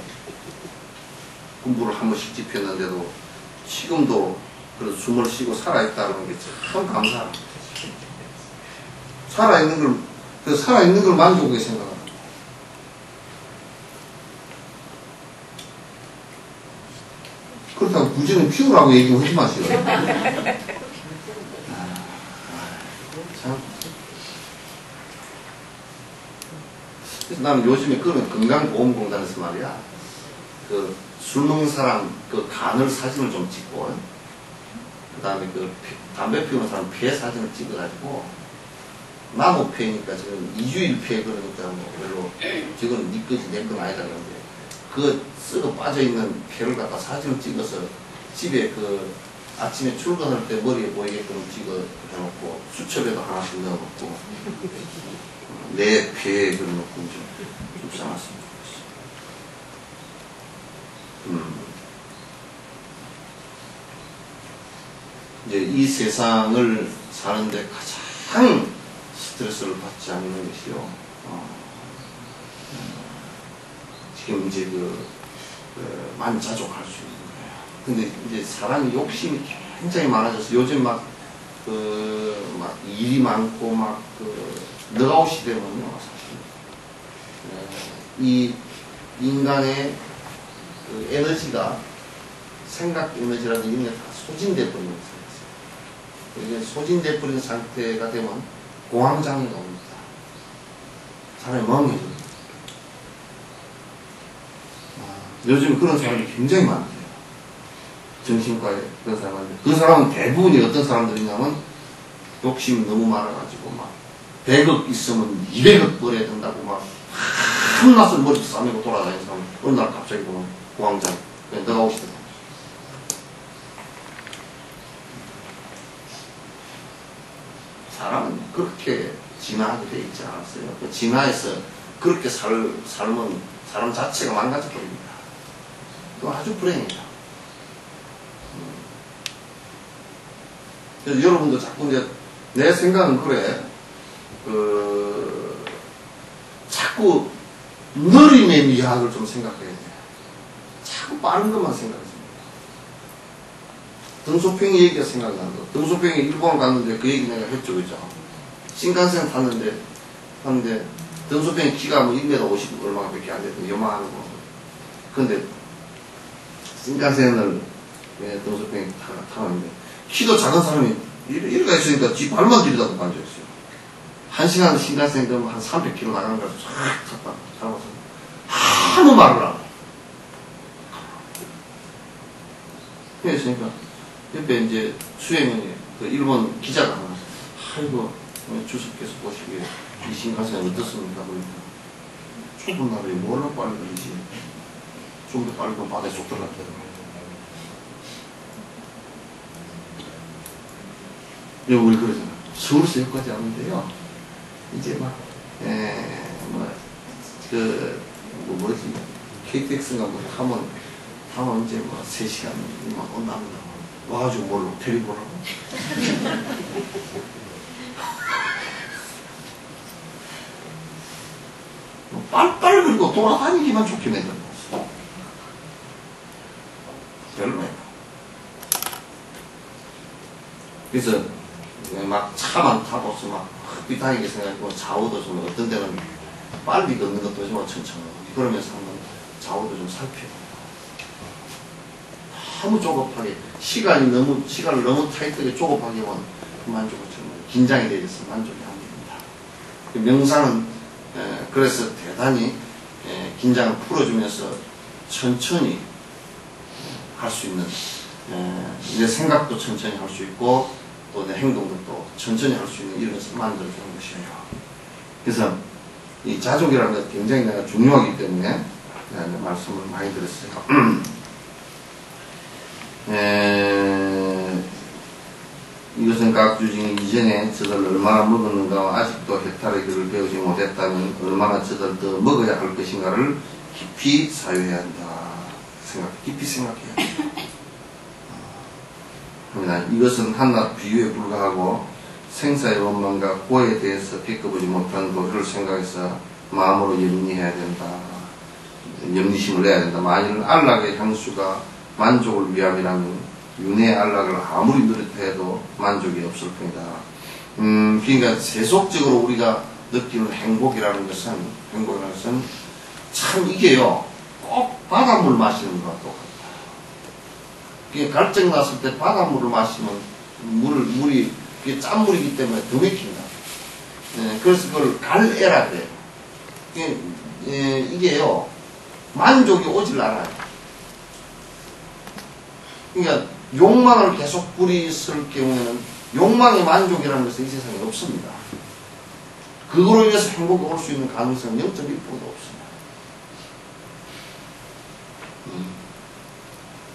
공부를 한 번씩 집혔는데도, 지금도 그래서 숨을 쉬고 살아있다는 게 참 감사합니다. 살아있는 걸 만족하게 생각합니다. 그렇다고 굳이는 피우라고 얘기하지 마세요. 참. 그래서 나는 요즘에 그런 건강보험공단에서 말이야, 술 먹는 사람 간을 사진을 좀 찍고, 그 다음에 담배 피우는 사람 폐 사진을 찍어가지고, 나무 폐니까 지금 2주일 폐 그러니까 뭐 별로, 지금 니 거지 내 건 아니다 그러는데, 썩어 빠져있는 폐를 갖다 사진을 찍어서 집에 아침에 출근할 때 머리에 보이게끔 찍어 해놓고, 수첩에도 하나씩 넣어놓고, 내 폐에 그려놓고 좀 써놨습니다. 이제 이 세상을 사는데 가장 스트레스를 받지 않는 것이요. 지금 이제 만자족할 수 있는 거예요. 근데 이제 사람이 욕심이 굉장히 많아져서 요즘 막 일이 많고 너가웃 시대면요, 사실. 이 인간의 에너지가 생각 에너지라든지 이런 게 다 소진돼 버리는 상태예요. 이게 소진돼 버리는 상태가 되면 공황장애가 옵니다. 사람이 멍해져요. 요즘 그런 사람이 굉장히 많대요. 정신과에 그런 사람한테. 그 사람은 대부분이 어떤 사람들이냐면 욕심이 너무 많아가지고 100억 있으면 200억 벌어야 된다고 한낮을 머리도 싸매고 돌아다니는 사람 어느 날 갑자기 보면 공황장애. 그냥 너가 오시더라. 사람은 그렇게 진화하게 돼 있지 않았어요. 그 진화에서 그렇게 살면 사람 자체가 망가져 버립니다. 그건 아주 불행이다. 그래서 여러분도 자꾸 이제 내 생각은 그래. 자꾸 느림의 미학을 좀 생각해야 돼. 자꾸 빠른 것만 생각했습니다. 등소평이 얘기가 생각이 나는 거. 등소평이 일본을 갔는데 그 얘기 내가 했죠, 그죠? 신칸센 탔는데 등소평이 키가 1m 50 얼마가 밖에 안 되던 요만한 거. 근데 신칸센을 등소평이 타는데 키도 작은 사람이 이래가 있으니까 지 발만 들이다가 앉아있어요. 1시간 신칸센 그러면 한 300km 나가는 거라서 쫙 탔다. 잡아서 아무 말을 안 해. 그랬으니까 옆에 이제 수행원이 일본 기자가 나와서 아이고 주석께서 보시기에 이 신칸센 어떻습니까? 그러니까 좁은 나라에 뭘로 빨리 그러지? 좀 더 빨리 바다에 쏙 들어갔다고. 우리 그러잖아. 서울에서 여기까지 왔는데요. 이제 KTX인가 타면 이제 3시간 온답니다. 와가지고 뭘로 데리고 오라고. 빨빨 그리고 돌아다니기만 좋게 내던거어 별로예요. 그래서 차만 타고서 삐딱하게 생각하고 좌우도 좀 어떤 데는 빨리 걷는 것도 좀 천천히 그러면서 한번 좌우도 좀 살펴요. 너무 조급하게 시간을 너무 타이트하게 조급하게 하면 만족을 긴장이 되어서 만족이 안 됩니다. 명상은 그래서 대단히 긴장을 풀어주면서 천천히 할 수 있는 내 생각도 천천히 할 수 있고 또 내 행동도 또 천천히 할 수 있는 이런 것을 만들어주는 것이에요. 그래서 이 자족이라는 것 굉장히 내가 중요하기 때문에 말씀을 많이 드렸어요. 이것은 각 주중이 이전에 저들 얼마나 먹었는가 아직도 헥타르의 글을 배우지 못했다니 얼마나 저들 더 먹어야 할 것인가를 깊이 사유해야 한다. 깊이 생각해야 합니다. 이것은 한낱 비유에 불과하고 생사의 원망과 고에 대해서 겪어보지 못한 도리를 생각해서 마음으로 염리해야 된다. 염리심을 내야 된다. 만일 안락의 향수가 만족을 위함이라면 윤회의 안락을 아무리 노력해도 만족이 없을 뿐이다. 그러니까 세속적으로 우리가 느끼는 행복이라는 것은 참 이게요, 꼭 바닷물 마시는 것과 똑같다. 그게 갈증 났을 때 바닷물을 마시면 물이 그게 짠물이기 때문에 더 맥힌다. 그래서 그걸 갈애라 그래요. 이게요, 만족이 오질 않아요. 그러니까 욕망을 계속 부리실 경우에는 욕망의 만족이라는 것은 이 세상에 없습니다. 그거로 인해서 행복이 올 수 있는 가능성은 0.1%도 없습니다.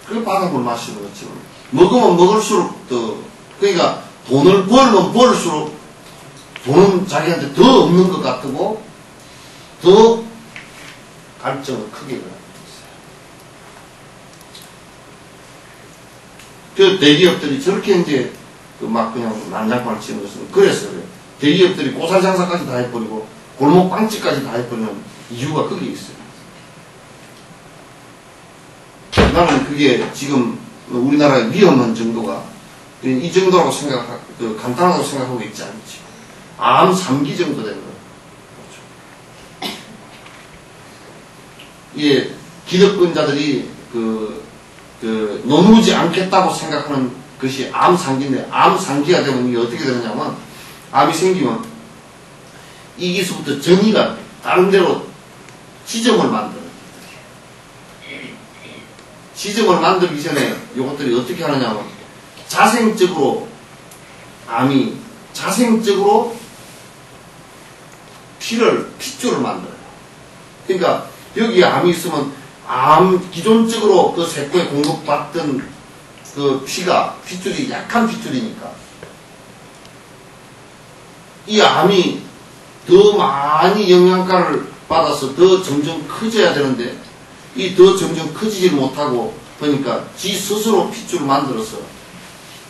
그 바닷물 마시는 것처럼 먹으면 먹을수록 더, 그러니까 돈을 벌면 벌수록 돈은 자기한테 더 없는 것 같고 더 갈증을 크게 일어나요. 그 대기업들이 저렇게 이제 막 그냥 난장판을 치는 것은 그래서 그래요. 대기업들이 고살 장사까지 다 해버리고 골목 빵집까지 다 해버리는 이유가 거기에 있어요. 나는 그게 지금 우리나라의 위험한 정도가 이 정도라고 간단하다고 생각하고 있지 않지. 암 3기 정도 되는 거예요. 이게 기득권자들이 노무지 않겠다고 생각하는 것이 암 3기인데, 암 3기가 되면 이게 어떻게 되느냐면, 암이 생기면 이기서부터 정의가 다른 데로 지점을 만들어요. 지점을 만들기 전에 이것들이 어떻게 하느냐면, 암이 자생적으로 핏줄을 만들어요. 그러니까 여기에 암이 있으면 기존적으로 그 세포에 공급받던 그 핏줄이 약한 핏줄이니까 이 암이 더 많이 영양가를 받아서 더 점점 커져야 되는데 이 더 점점 커지질 못하고 그러니까 지 스스로 핏줄을 만들어서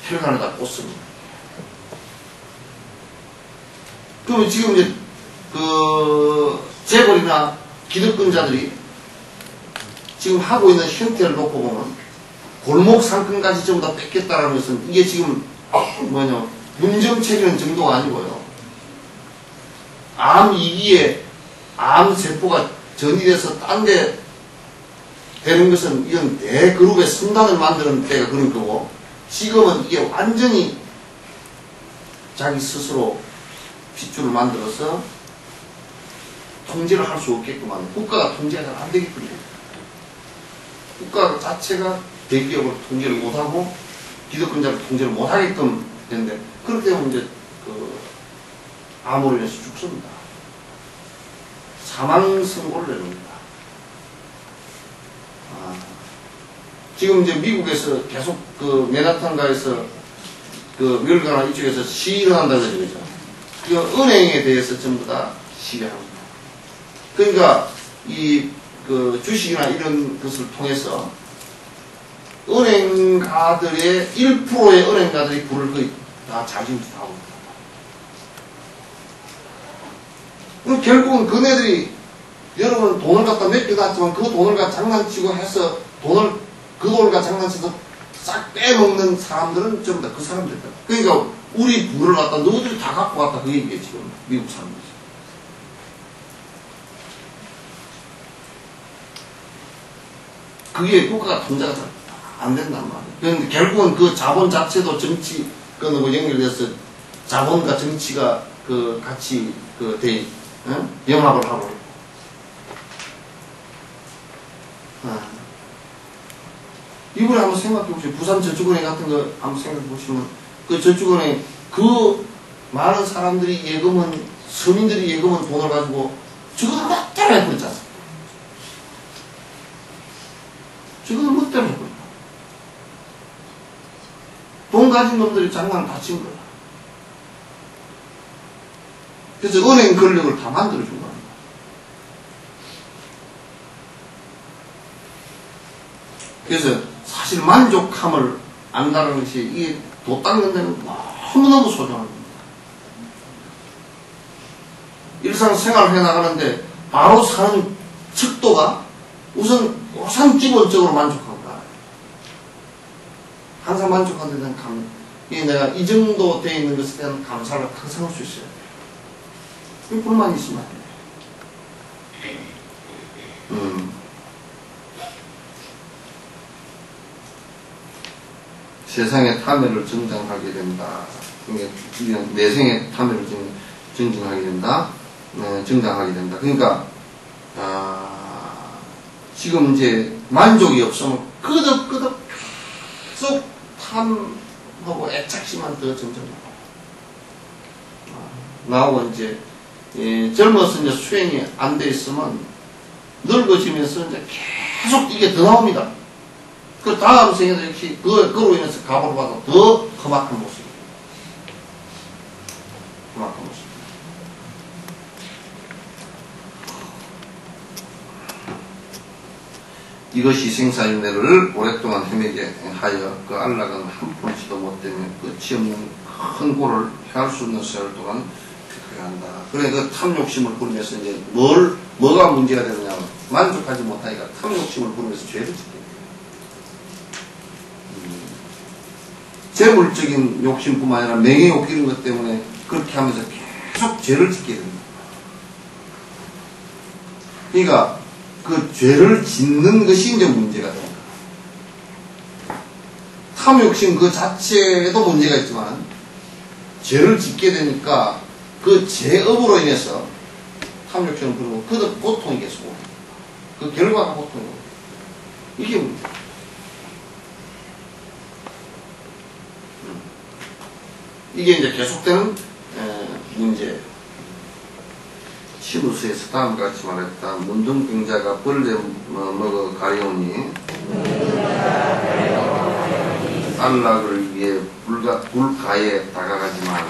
혈관에다 꽂습니다. 그러면 지금 이제 재벌이나 기득권자들이 지금 하고 있는 형태를 놓고 보면 골목 상권까지 전부 다 뺏겠다라는 것은 이게 지금 문정체계는 정도가 아니고요. 암 2기에 암 세포가 전이돼서 딴 데 되는 것은 이런 대그룹의 선단을 만드는 때가 그런 거고 지금은 이게 완전히 자기 스스로 핏줄을 만들어서 통제를 할 수 없게끔 하는 국가가 통제가 잘 안 되게끔 해요. 국가 자체가 대기업을 통제를 못하고 기득권자를 통제를 못하게끔 되는데 그렇게 되면 이제 암으로 인해서 죽습니다. 사망 선고를 내립니다. 지금 이제 미국에서 계속 맨하탄가에서 멸가나 이쪽에서 시위를 한다고 그러죠. 은행에 대해서 전부 다 시위합니다. 그러니까 주식이나 이런 것을 통해서 은행가들의 1%의 은행가들이 불을 거의 다 자진하고 있다. 결국은 그네들이 여러분 돈을 갖다 맡겨놨지만 그 돈을 갖다 장난치고 해서 그 돈을 갖다 장난쳐서 싹 빼먹는 사람들은 전부 다 그 사람들이다. 그러니까 우리 부를 갖다 너희들이 다 갖고 갔다 그 얘기예요 지금 미국 사람들이. 그게 국가가 통제가 잘 안 된단 말이에요. 그런데 결국은 그 자본 자체도 정치권하고 연결돼서 자본과 정치가 같이 영합을 하고 이번에 한번 생각해 보세요. 부산 저축은행 같은 거 한번 생각해 보시면, 그 저축은행, 그 많은 사람들이 예금은, 서민들이 예금은 돈을 가지고, 저거는 멋대로 해버렸잖아. 저거는 멋대로 해버렸다. 돈 가진 놈들이 장난 다 친 거야. 그래서 은행 권력을 다 만들어준 거야. 그래서 사실 만족함을 안다는 것이 이게 돈 닦는 데는 너무너무 소중한 겁니다. 일상생활을 해나가는데 바로 사는 척도가 우선 기본적으로 만족한다. 항상 만족하는 데는 내가 이 정도 되어 있는 것에 대한 감사를 항상 할 수 있어야 돼요. 불만 있으면 안 돼요. 세상의 탐욕을 정장하게 된다. 내생의 탐욕을 정장하게 된다. 정장하게 된다. 그러니까 지금 이제 만족이 없으면 끄덕끄덕 계속 탐하고 애착심만 더 점점 나오고 이제 젊어서 이제 수행이 안 돼 있으면 늙어지면서 이제 계속 이게 더 나옵니다. 그 다음 생에도 역시 그로 인해서 갑을 받아 더 험악한 모습. 험악한 모습. 이것이 생사인내를 오랫동안 헤매게 하여 그 안락은 한 푼치도 못 되며 끝이 없는 큰 고를 헤할 수 없는 세월 동안 겪어야 한다. 그래 그 탐욕심을 부리면서 이제 뭐가 문제가 되느냐, 만족하지 못하니까 탐욕심을 부리면서 죄를 짓게 돼. 재물적인 욕심뿐만 아니라 명예욕 이런 것 때문에 그렇게 하면서 계속 죄를 짓게 됩니다. 그러니까 그 죄를 짓는 것이 이제 문제가 됩니다. 탐욕심 그 자체에도 문제가 있지만 죄를 짓게 되니까 그 죄업으로 인해서 탐욕심을 부르고 그 고통이 계속 오고 그 결과가 고통이 오고 이게 문제예요. 이게 이제 계속되는 문제예요. 시부수에서 다음과 같이 말했다. 문둥병자가 벌레 먹어 가려우니 안락을 위해 불가에 다가가지만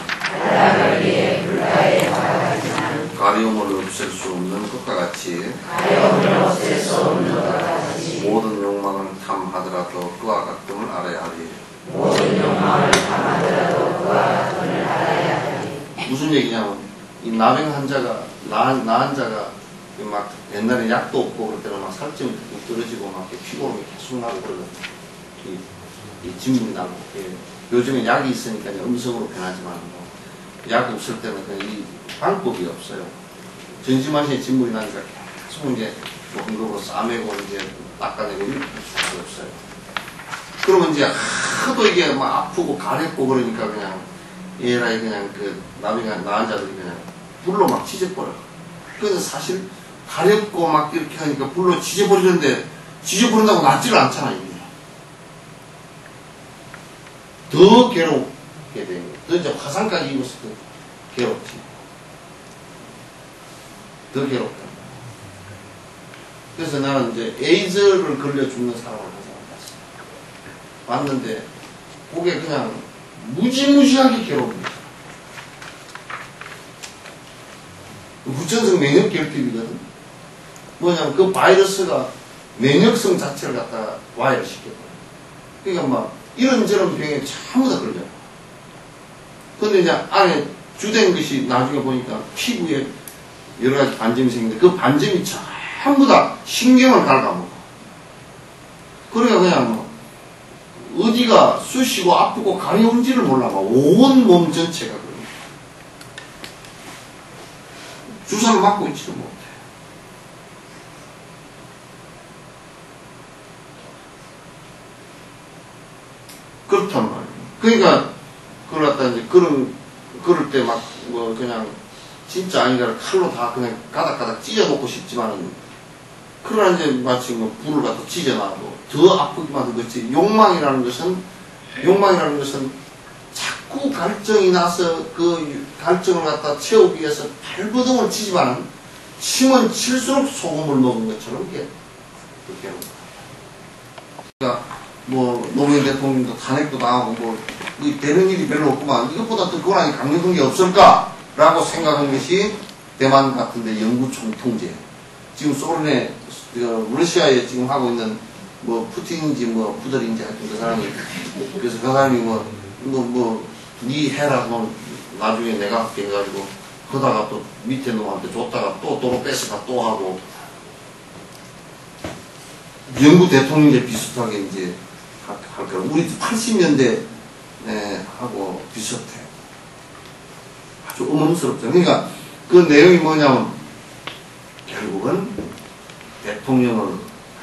가려움을 없앨 수 없는 것과 같이 모든 욕망을 탐하더라도 그와 같음을 알아야 하리. 무슨 얘기냐면 이 나병 환자가 나한 자가 막 옛날에 약도 없고 그럴 때는 막 살점이 떨어지고 막 피곤함이 계속 나고 그러거든요. 이 진물이 나고 요즘에 약이 있으니까 음성으로 변하지만 약 없을 때는 그냥 이 방법이 없어요. 전신마신에 진물이 나니까 계속 이제 먹으로 싸매고 이제 닦아내고 이렇게 할 수밖에 없어요. 그러면 이제 하도 이게 막 아프고 가렵고 그러니까 그냥 얘라이 그냥 그 나한 자들이 그냥 불로 막 지져버려. 그래서 사실 가렵고 막 이렇게 하니까 불로 지져버리는데 지져버린다고 낫지를 않잖아 이게. 더 괴롭게 되는 거야. 더 이제 화상까지 입어서 더 괴롭지. 더 괴롭다. 그래서 나는 이제 에이즈를 걸려 죽는 사람을 한 사람 봤어. 봤는데 그게 그냥 무지무지하게 괴롭습니다. 후천성 면역 결핍이거든. 뭐냐면 그 바이러스가 면역성 자체를 갖다가 와해를 시켜버려. 그러니까 막 이런저런 병에 전부 다 걸려요. 근데 이제 안에 주된 것이 나중에 보니까 피부에 여러 가지 반점이 생기는데 그 반점이 전부 다 신경을 갉아먹어. 그러니까 그냥 뭐 어디가 쑤시고 아프고 가려운지를 몰라. 막 온 몸 전체가 그래요. 주사를 맞고 있지도 못해. 그렇단 말이에요. 그러니까 그걸 갖다 이제 그럴 때 막 뭐 그냥 진짜 아니라 칼로 다 그냥 가닥가닥 찢어놓고 싶지만은 그러나 이제 마치 뭐 불을 갖다 찢어놔도 더 아프기만 하겠지. 욕망이라는 것은 자꾸 갈증이 나서 그 갈증을 갖다 채우기 위해서 발버둥을 치지만 치면 칠수록 소금을 먹은 것처럼 이게 그렇게 하는 거야. 그러니까 뭐 노무현 대통령도 탄핵도 당하고 뭐 되는 일이 별로 없구만. 이것보다 더 고난이 강력한 게 없을까라고 생각한 것이 대만 같은데 영구총 통제. 지금 소련에 러시아에 지금 하고 있는 뭐 푸틴인지 뭐 푸들인지 하여튼 그 사람이 그래서 그 사람이 니 해라 뭐 나중에 내가 할게 해가지고 그러다가 또 밑에 놈한테 줬다가 또 도로 뺏어가 또 하고 영국 대통령제 비슷하게 이제 할 거야. 우리 80년대 하고 비슷해. 아주 어마무스럽죠. 그러니까 그 내용이 뭐냐면 결국은 대통령을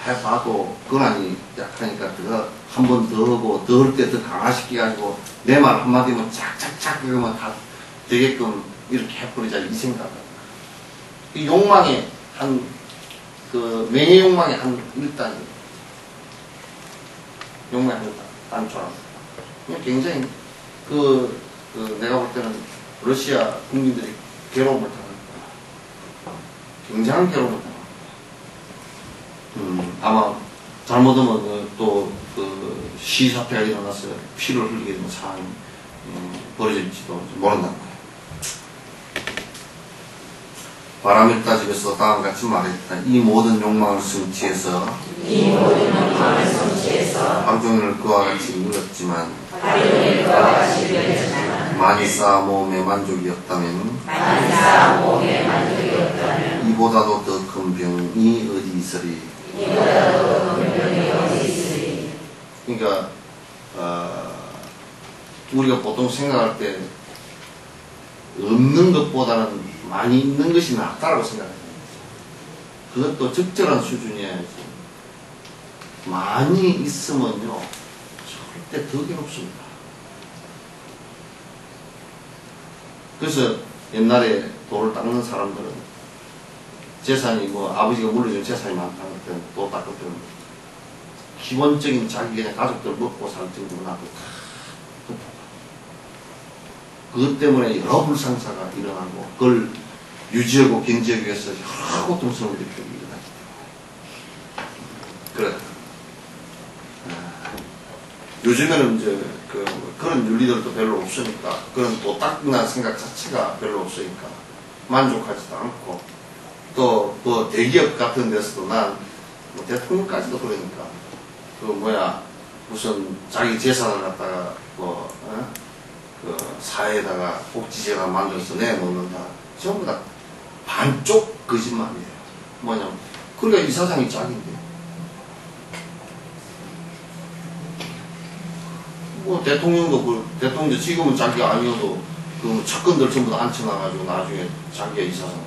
해봐도 권한이 약하니까 그거 한 번 더 하고 더 할 때 더 강화시켜가지고 내 말 한마디면 착착착 그러면 다 되게끔 이렇게 해버리자 이 생각을. 이 욕망의 그 명예 욕망의 한 일단이 욕망의 한 단초랍니다. 굉장히 내가 볼 때는 러시아 국민들이 괴로움을 당합니다. 굉장한 괴로움을 당합니다. 아마 잘못하면 그 시사태가 일어나서 피를 흘리게 되는 상황이 벌어질지도 모른다는 거예요. 바람을 따지면서 다음과 같이 말했다. 이 모든 욕망을 성취해서 방종인을 그와 같이 누렸지만 많이 쌓아 모음의 만족이었다면 이보다도 더 큰 병이 어디 있으리. 그러니까 우리가 보통 생각할 때 없는 것보다는 많이 있는 것이 낫다라고 생각합니다. 그것도 적절한 수준이어야지. 많이 있으면요 절대 더 괴롭습니다. 그래서 옛날에 돌을 닦는 사람들은 재산이 뭐 아버지가 물려준 재산이 많다는 때는 도 닦을 때는 기본적인 자기 그냥 가족들 먹고 살 정도로 놔도 다 그것 때문에 여러 불상사가 일어나고 그걸 유지하고 견제하기 위해서 여러 고통스러운 일들이 일어나기 때문에 요즘에는 이제 그런 윤리들도 별로 없으니까 그런 도 닦는 생각 자체가 별로 없으니까 만족하지도 않고 또 그 대기업 같은 데서도 난 뭐 대통령까지도 그러니까 무슨 자기 재산을 갖다가 그 사회에다가 복지재단 만들어서 내놓는다. 전부 다 반쪽 거짓말이에요. 뭐냐면 그러니까 이사장이 짝인데 뭐 대통령도 대통령 지금은 자기가 아니어도 그 측근들 전부 다 앉혀놔가지고 나중에 자기가 이사장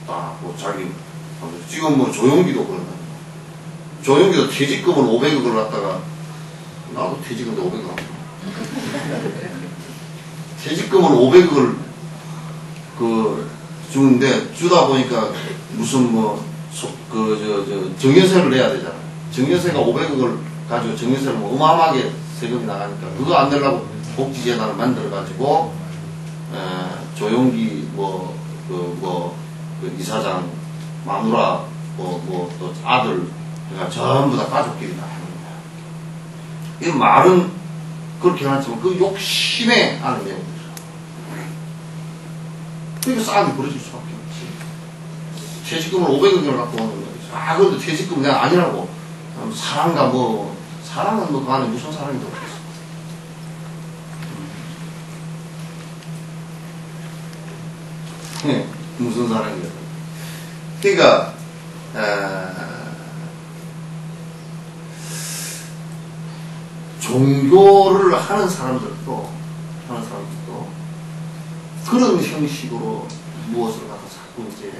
딱 뭐 자기 지금 뭐 조용기도 그런다. 조용기도 퇴직금을 500억을 갖다가 나도 퇴직금도 500억 퇴직금을 500억을 주는데 주다 보니까 무슨 정년세를 내야 되잖아. 정년세가 500억을 가지고 정년세를 뭐 어마어마하게 세금이 나가니까 그거 안 내려고 복지재단을 만들어가지고 조용기 그 이사장 마누라 또 아들 그러니까 전부 다 가족끼리 다 하는 거야. 이 말은 그렇게 해놨지만 그 욕심에 아는 내용이죠. 그러니까 싸움이 벌어질 수밖에 없지. 퇴직금을 500억을 갖고 오는 거지. 그런데 퇴직금 내가 아니라고. 사랑과 사랑은 그 안에 무슨 사랑이 들어있어. 네, 무슨 사랑이야. 그러니까, 종교를 하는 사람들도 그런 형식으로 무엇을 갖다 자꾸 이제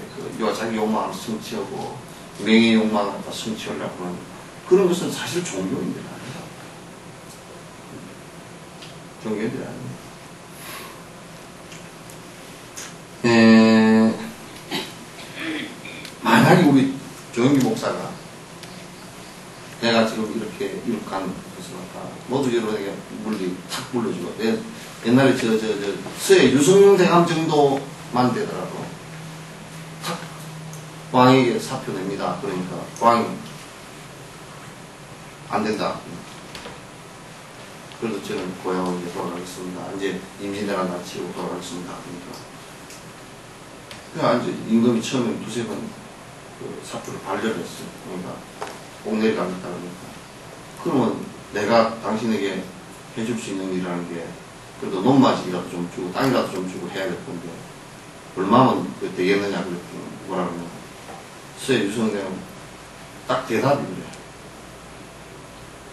자기 욕망을 성취하고 명예 욕망을 갖다 성취하려고 하는 그런 것은 사실 종교인들 아니다. 종교인들 아닙니다. 만약에 우리 조영기 목사가 모두 이렇게 물리 탁 불러주고. 옛날에 서해 유승용 대감 정도만 되더라도 탁 왕에게 사표 냅니다. 그러니까 왕이 안 된다. 그래도 저는 고향으로 이제 돌아가겠습니다. 이제 임진왜란 나치고 돌아가겠습니다. 그러니까 이제 임금이 처음에 두세 번 그 사표를 반려를 했어요. 그러니까 꼭 내려가겠다 그러니까. 그러면 내가 당신에게 해줄 수 있는 일이라는 게 그래도 논마지이라도 좀 주고 땅이라도 좀 주고 해야 될 건데 얼마면 되겠느냐 그랬더니 뭐라 그러냐. 서해 유성대는 딱 대답이 그래.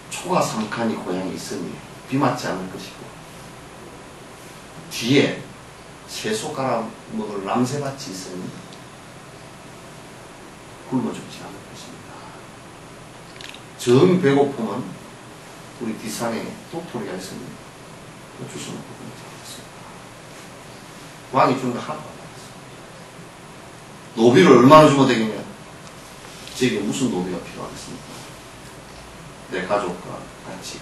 초가 3칸이 고향에 있으니 비 맞지 않을 것이고 뒤에 채소 갈아 먹을 남새밭이 있으니 굶어 죽지 않을 것입니다. 정 배고픔은 우리 뒷산에 도토리가 있으니 주워놓고 잡았습니다. 왕이 준 거 하나도 안 받았어요. 노비를 얼마나 주면 되겠냐? 제게 무슨 노비가 필요하겠습니까? 내 가족과 같이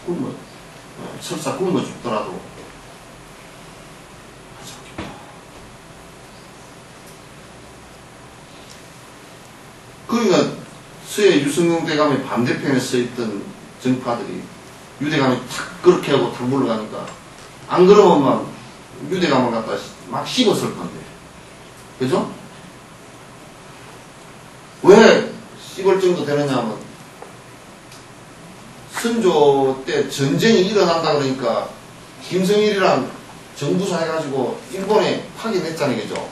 설사 굶어 죽더라도 하지 않겠다. 그러니까 서해 유승용 대감의 반대편에 서있던 정파들이 유대감이 탁 그렇게 하고 탁 물러가니까 안 그러면 막 유대감을 갖다 막 씹었을 건데 그죠? 왜 씹을 정도 되느냐면 선조 때 전쟁이 일어난다 그러니까 김성일이랑 정부사 해가지고 일본에 파견했잖아요. 그죠?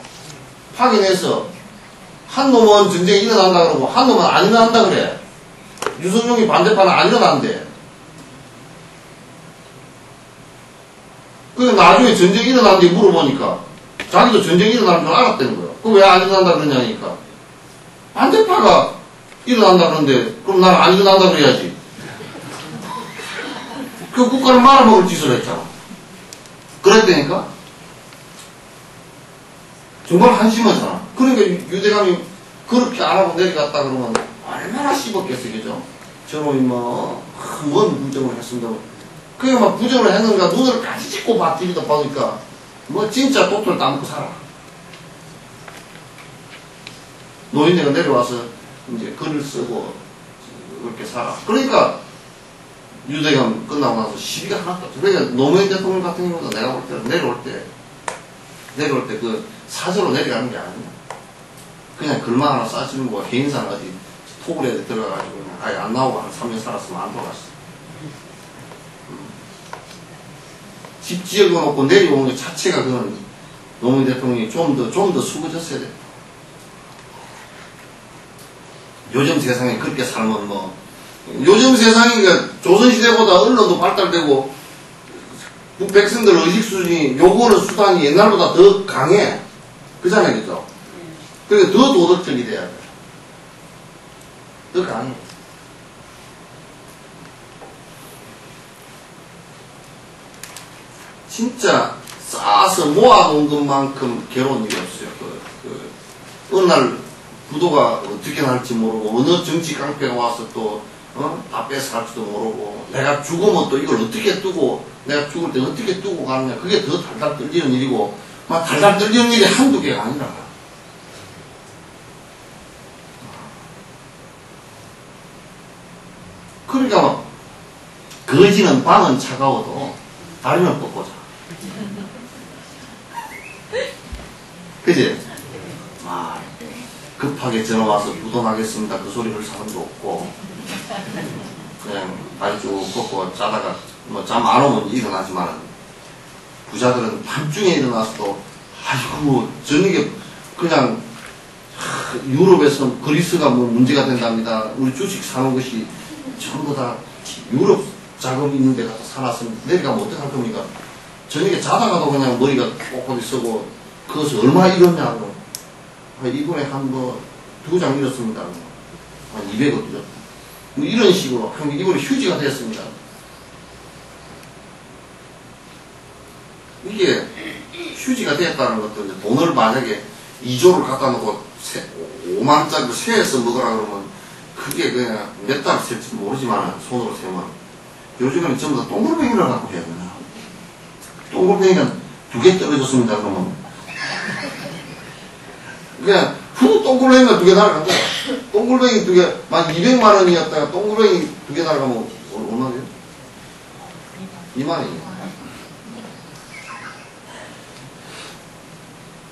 파견해서 한 놈은 전쟁이 일어난다 그러고 한 놈은 안 일어난다 그래. 유승용이 반대파는 안 일어난대. 그래서 나중에 전쟁이 일어났는데 물어보니까 자기도 전쟁이 일어나는 줄 알았다는 거야. 그럼 왜 안 일어난다 그러냐니까 반대파가 일어난다 그러는데 그럼 나는 안 일어난다 그래야지. 그 국가를 말아먹을 짓을 했잖아. 그랬다니까? 정말 한심하잖아. 그러니까 유대감이 그렇게 안 하고 내려갔다 그러면 얼마나 씹었겠어, 그죠? 저놈이 뭐, 뭔 부정을 했습니다. 그게 막 부정을 했는가 눈을 같이 찍고 봤더니 보니까 뭐 진짜 도토리 따먹고 살아. 노인네가 내려와서 이제 글을 쓰고 그렇게 살아. 그러니까 유대감 끝나고 나서 시비가 하나도 없어. 그러니까 노무현 대통령 같은 경우도 내가 볼 때 내려올 때 그 사저로 내려가는 게 아니야. 그냥 글만 하나 싸주는 거야. 개인사는 어디 토굴에 들어가가지고 그냥 아예 안 나오고 한 3년 살았으면 안 돌아갔어. 집 지어놓고 내려오는 것 자체가 그건 노무현 대통령이 좀 더 수고졌어야 돼. 요즘 세상에 그렇게 살면 뭐 요즘 세상이 조선시대보다 언론도 발달되고 백성들 의식 수준이 요구하는 수단이 옛날보다 더 강해. 그잖아요, 그죠? 그러니까 더 도덕적이 돼야 돼. 더 강해. 진짜 쌓아서 모아놓은 것만큼 괴로운 일이 없어요. 어느 날 부도가 어떻게 날지 모르고 어느 정치 깡패가 와서 또 다 뺏어갈지도 모르고 내가 죽으면 또 이걸 어떻게 두고 내가 죽을 때 어떻게 두고 가느냐 그게 더 달달 떨리는 일이고 막 달달 떨리는 일이 한두 개가 아니라 그러니까 막 거지는 방은 차가워도 다리는 뻗고자 그지? 아, 급하게 전화 와서 부도나겠습니다 그 소리 할 사람도 없고 그냥 다리 쭉 뻗고 자다가 뭐 잠 안 오면 일어나지만 부자들은 밤중에 일어나서도 아이고 저녁에 그냥 유럽에서 그리스가 뭐 문제가 된답니다. 우리 주식 사는 것이 전부 다 유럽 자금 있는 데 가서 사놨으면 내려가면 어떡할 겁니까? 저녁에 자다가도 그냥 머리가 꼿꼿이 쓰고 그것을 얼마 잃었냐고 이번에 한 뭐 2장 잃었습니다. 한 200억 잃었다. 뭐 이런 식으로 이번에 휴지가 됐습니다. 이게 휴지가 됐다는 것도 이제 돈을 만약에 2조를 갖다 놓고 5만짜리 세에서 먹으라 그러면 그게 그냥 몇 달 셀지 모르지만 손으로 세면 요즘에는 전부 다 동글뱅이를 갖고 해야 되나? 동글뱅이가 2개 떨어졌습니다, 그러면. 그냥, 동글뱅이가 2개 날아간 거야. 동글뱅이 2개, 만 200만 원이었다가 동글뱅이 2개 날아가면, 얼마 돼요? 2만 원이에요.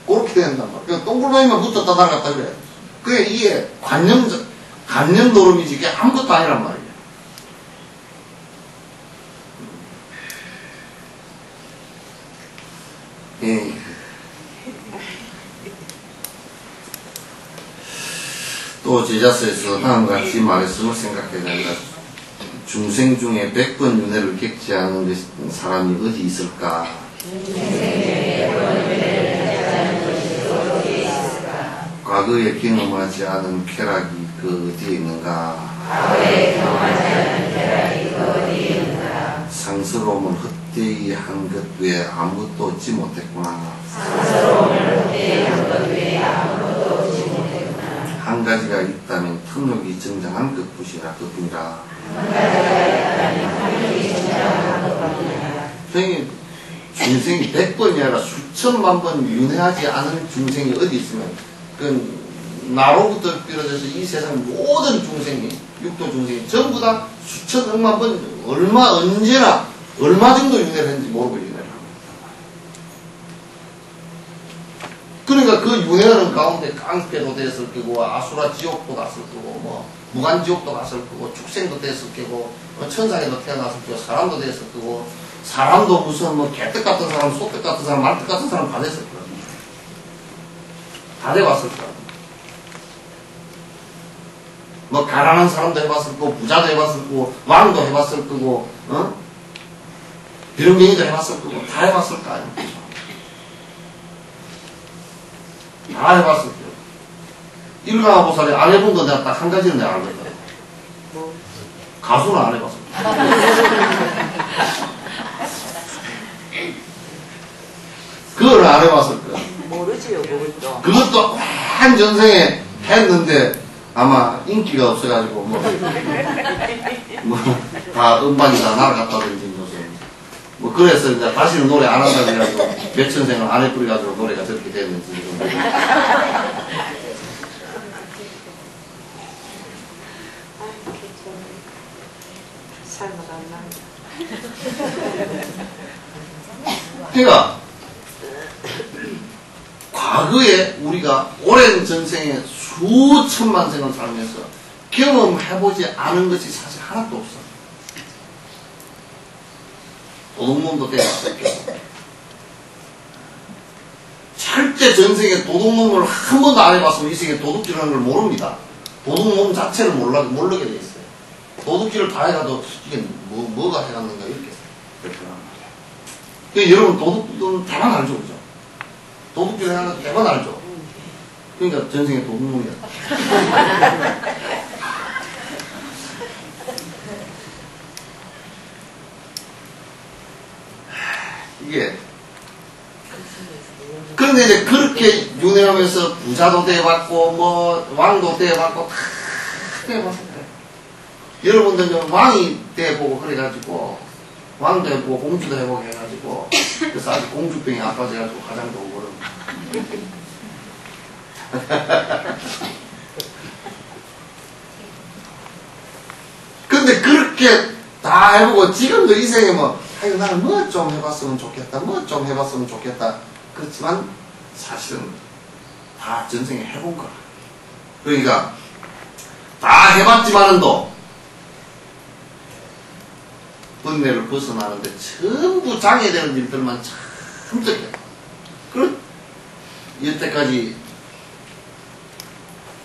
그렇게 된단 말이야. 그러니까 동글뱅이만 붙었다 날아갔다 그래. 그게 이게 관념 노름이지, 이게 아무것도 아니란 말이야. 예. 또 제자서에서 다음과 같이 말했음을 생각해야 된다. 중생 중에 100번 윤회를 겪지 않은 사람이 어디 있을까? 과거에 경험하지 않은 쾌락이 그 어디에 있는가? 상스러움을 헛되이 한 것 외에 아무것도 얻지 못했구나. 한 가지가 있다면 탐욕이 정장한 것뿐이라. 중생이 100번이 아니라 수천만 번 윤회하지 않은 중생이 어디 있으면 그 나로부터 비롯해서 이 세상 모든 중생이, 육도 중생이 전부 다 수천억만 번 언제나 얼마 정도 윤회를 했는지 모르고 윤회를 합니다. 그러니까 그 윤회하는 가운데 깡패도 됐을 거고, 아수라 지옥도 갔을 거고, 뭐 무간지옥도 갔을 거고, 축생도 됐을 거고, 천상에도 태어났을 거고, 사람도 됐을 거고, 사람도 무슨 뭐 개떡 같은 사람, 소떡 같은 사람, 말떡 같은 사람 다 됐을 거야. 다 돼봤을 거야. 뭐 가난한 사람도 해봤을 거고, 부자도 해봤을 거고, 왕도 해봤을 거고, 비룡갱이도 해봤을 거고, 다 해봤을 거 아니야. 다 해봤을 거야. 일가보살이 안 해본 건 내가 딱 한 가지는 내가 알고 있다. 뭐? 가수는 안 해봤어. 그걸 안 해봤을 거야. 모르지요, 그것도. 그것도 한 전생에 했는데 아마 인기가 없어가지고 다 음반이 다 날아갔다든지 뭐 그래서 이제 다시는 노래 안 한다고 해가지고 몇 천생을 안 해뿌려가지고 노래가 저렇게 됐는지. 삶을 안 난다. 그러니까 과거에 우리가 오랜 전생에 수천만 생을 살면서 경험해보지 않은 것이 사실 하나도 없어. 도둑놈도 돼봤을 거고, 절대 전생에 도둑놈을 한 번도 안 해봤으면 이 세계에 도둑질하는 걸 모릅니다. 도둑놈 자체를 모르게 돼 있어요. 도둑질을 다 해가도 이게 뭐가 해갔는가 이렇게 그렇구나. 그러니까 여러분 도둑들은 대만 알죠, 그죠? 도둑질 해가지고 대만 알죠? 그러니까 전생에 도둑놈이야. 이게 그런데 이제 그렇게 윤회하면서 부자도 돼봤고 뭐 왕도 돼봤고 다 돼봤어요. 여러분들 왕이 돼보고 그래가지고 왕도 해보고 공주도 해보고 해가지고 그래서 아주 공주병이 아파져가지고 화장도 오고 그러는. 근데 그렇게 다 해보고 지금도 이 생에 뭐 아이고 나는 뭐 좀 해봤으면 좋겠다, 뭐 좀 해봤으면 좋겠다. 그렇지만 사실은 다 전생에 해본 거라. 그러니까 다 해봤지만은도 번뇌를 벗어나는데 전부 장애되는 일들만 참 적게. 그럼 이때까지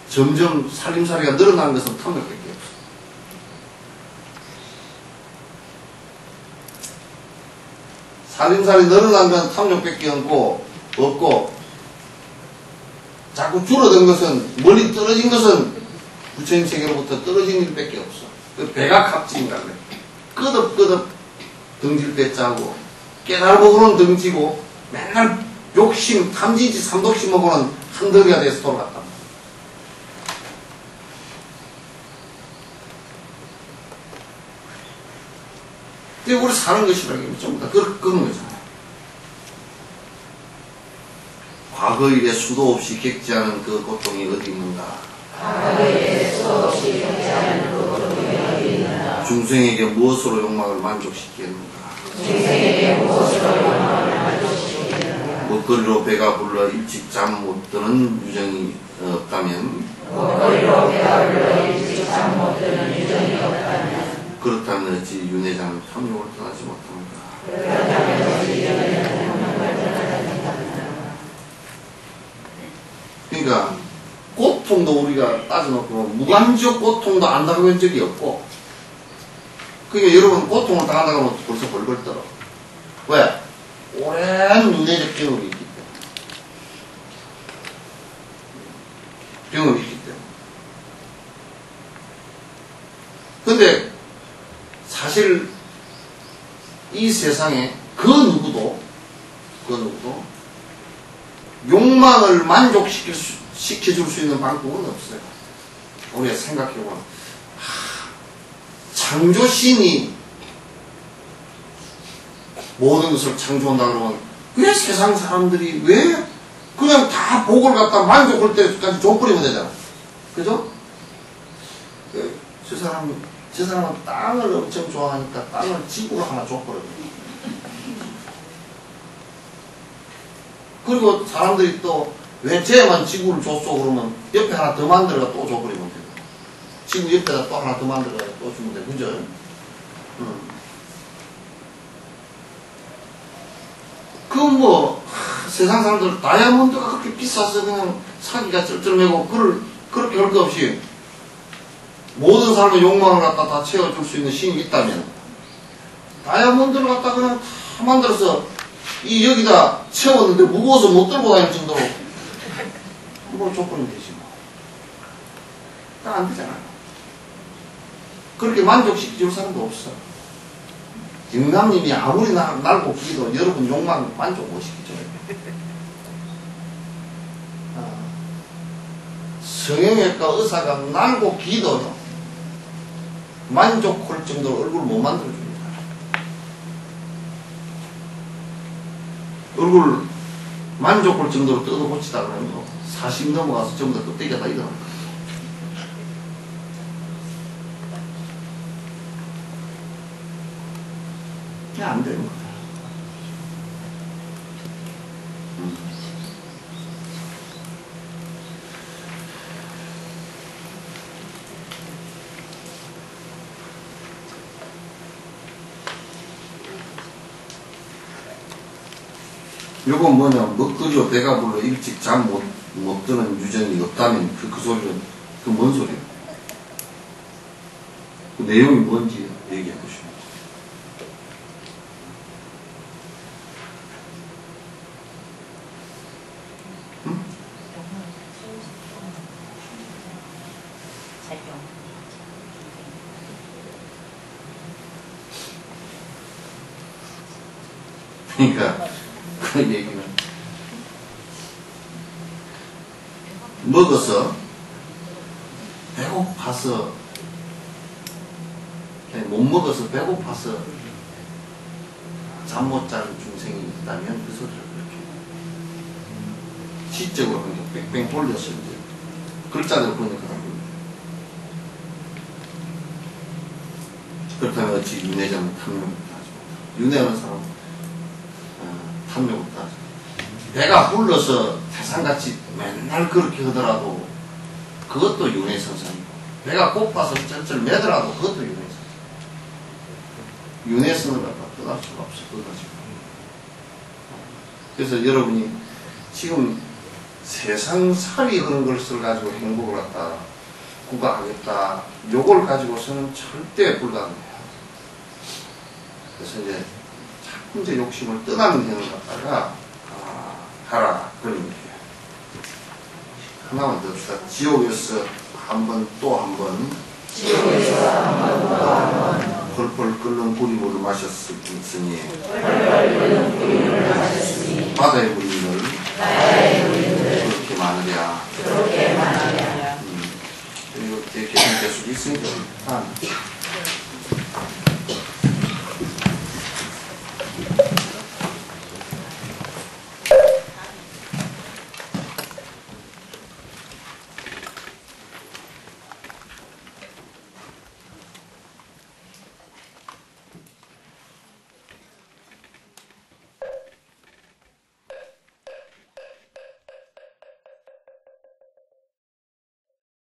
점점 살림살이가 늘어난 것은 탐욕밖에 없어. 살림살이 늘어난 건 탐욕밖에 없고 자꾸 줄어든 것은 멀리 떨어진 것은 부처님 세계로부터 떨어진 일밖에 없어. 그 백악합진이라 그래. 끄덕끄덕 덩질 때 짜고 깨달보고는 덩지고 맨날 욕심 탐진치 삼독심하고는 한덩이가 돼서 돌아갔다. 근데 우리 사는 것이라는 게 전부 다 그런 거잖아요. 과거 일에 수도 없이 객지하는 그 고통이 어디 있는가? 중생에게 무엇으로 욕망을 만족시키겠는가? 먹거리로 배가 불러 일찍 잠 못 드는 유정이 없다면 그렇다면 어찌 윤회자는 탐욕을 떠나지 못합니까? 그러니까 고통도 우리가 따져놓고 무간적 고통도 안다고 한 적이 없고, 그러니까 여러분 고통을 당한다고 하면 벌써 벌벌 떨어. 왜? 오랜 윤회적 경험이 있기 때문에. 경험이 있기 때문에. 근데 사실 이 세상에 그 누구도 욕망을 시켜줄 수 있는 방법은 없어요. 우리가 생각해보면 창조신이 모든 것을 창조한다 그러면 왜 세상 사람들이 왜 그냥 다 복을 갖다 만족할 때까지 줘버리면 되잖아. 그죠? 저 사람은 땅을 엄청 좋아하니까 땅을 지구로 하나 줘버려요. 그리고 사람들이 또 왜 쟤만 지구를 줬어 그러면 옆에 하나 더 만들어가 또 줘버리면 돼요. 지구 옆에다 또 하나 더 만들어가 또 주면 돼. 그죠? 세상 사람들 다이아몬드가 그렇게 비싸서 그냥 사기가 쩔쩔매고 그렇게 할 것 없이 모든 사람의 욕망을 갖다 다 채워줄 수 있는 신이 있다면 다이아몬드를 갖다 그냥 다 만들어서 여기다 채웠는데 무거워서 못 들고 다닐 정도로 그걸 줘버리면 되지 뭐. 안 되잖아요. 그렇게 만족시켜줄 사람도 없어. 영감님이 아무리 날고 기도 여러분 욕망 만족 못 시키죠. 성형외과 의사가 날고 기도 만족할 정도로 얼굴 못 만들어줍니다. 얼굴 만족할 정도로 뜯어고치다 그러면 40 넘어가서 전부 다 껍데기가 다 일어날 거예요. 그냥 안 되는 거야. 요건 뭐냐, 먹거리로 배가 불러 일찍 잠 못 드는 유전이 없다면 그 소리는, 그 뭔 소리야? 그 내용이 뭔지 얘기해 보시오. 응? 그러니까 그 얘기는 먹어서 배고파서 못 먹어서 배고파서 잠 못 자는 중생이 있다면 그 소리를 그렇게 시적으로 그냥 뺑뺑 돌려서 이제 글자대로 보니까 그렇다면 어찌 윤회자는 탐욕을 따지 못하고 윤회하는 사람은 탐욕을 따지 배가 불러서 태산같이 맨날 그렇게 하더라도 그것도 윤회선상이고 배가 고파서 쩔쩔 매더라도 그것도 윤회선상. 윤회선을 갖다 떠날 수가 없어. 그거가지고. 그래서 여러분이 지금 세상살이 그런 것을 가지고 행복을 갖다 구가하겠다 요걸 가지고서는 절대 불가능해요. 그래서 이제 자꾸 이제 욕심을 떠나는 행을 갖다가 하라 그런 얘기예요. 하나만 더 합시다. 지옥에서 한 번 또 한 번 펄펄 끓는 구리물을 마셨으니 바다의 물을 그렇게 많으랴. 그리고 계속 있으니까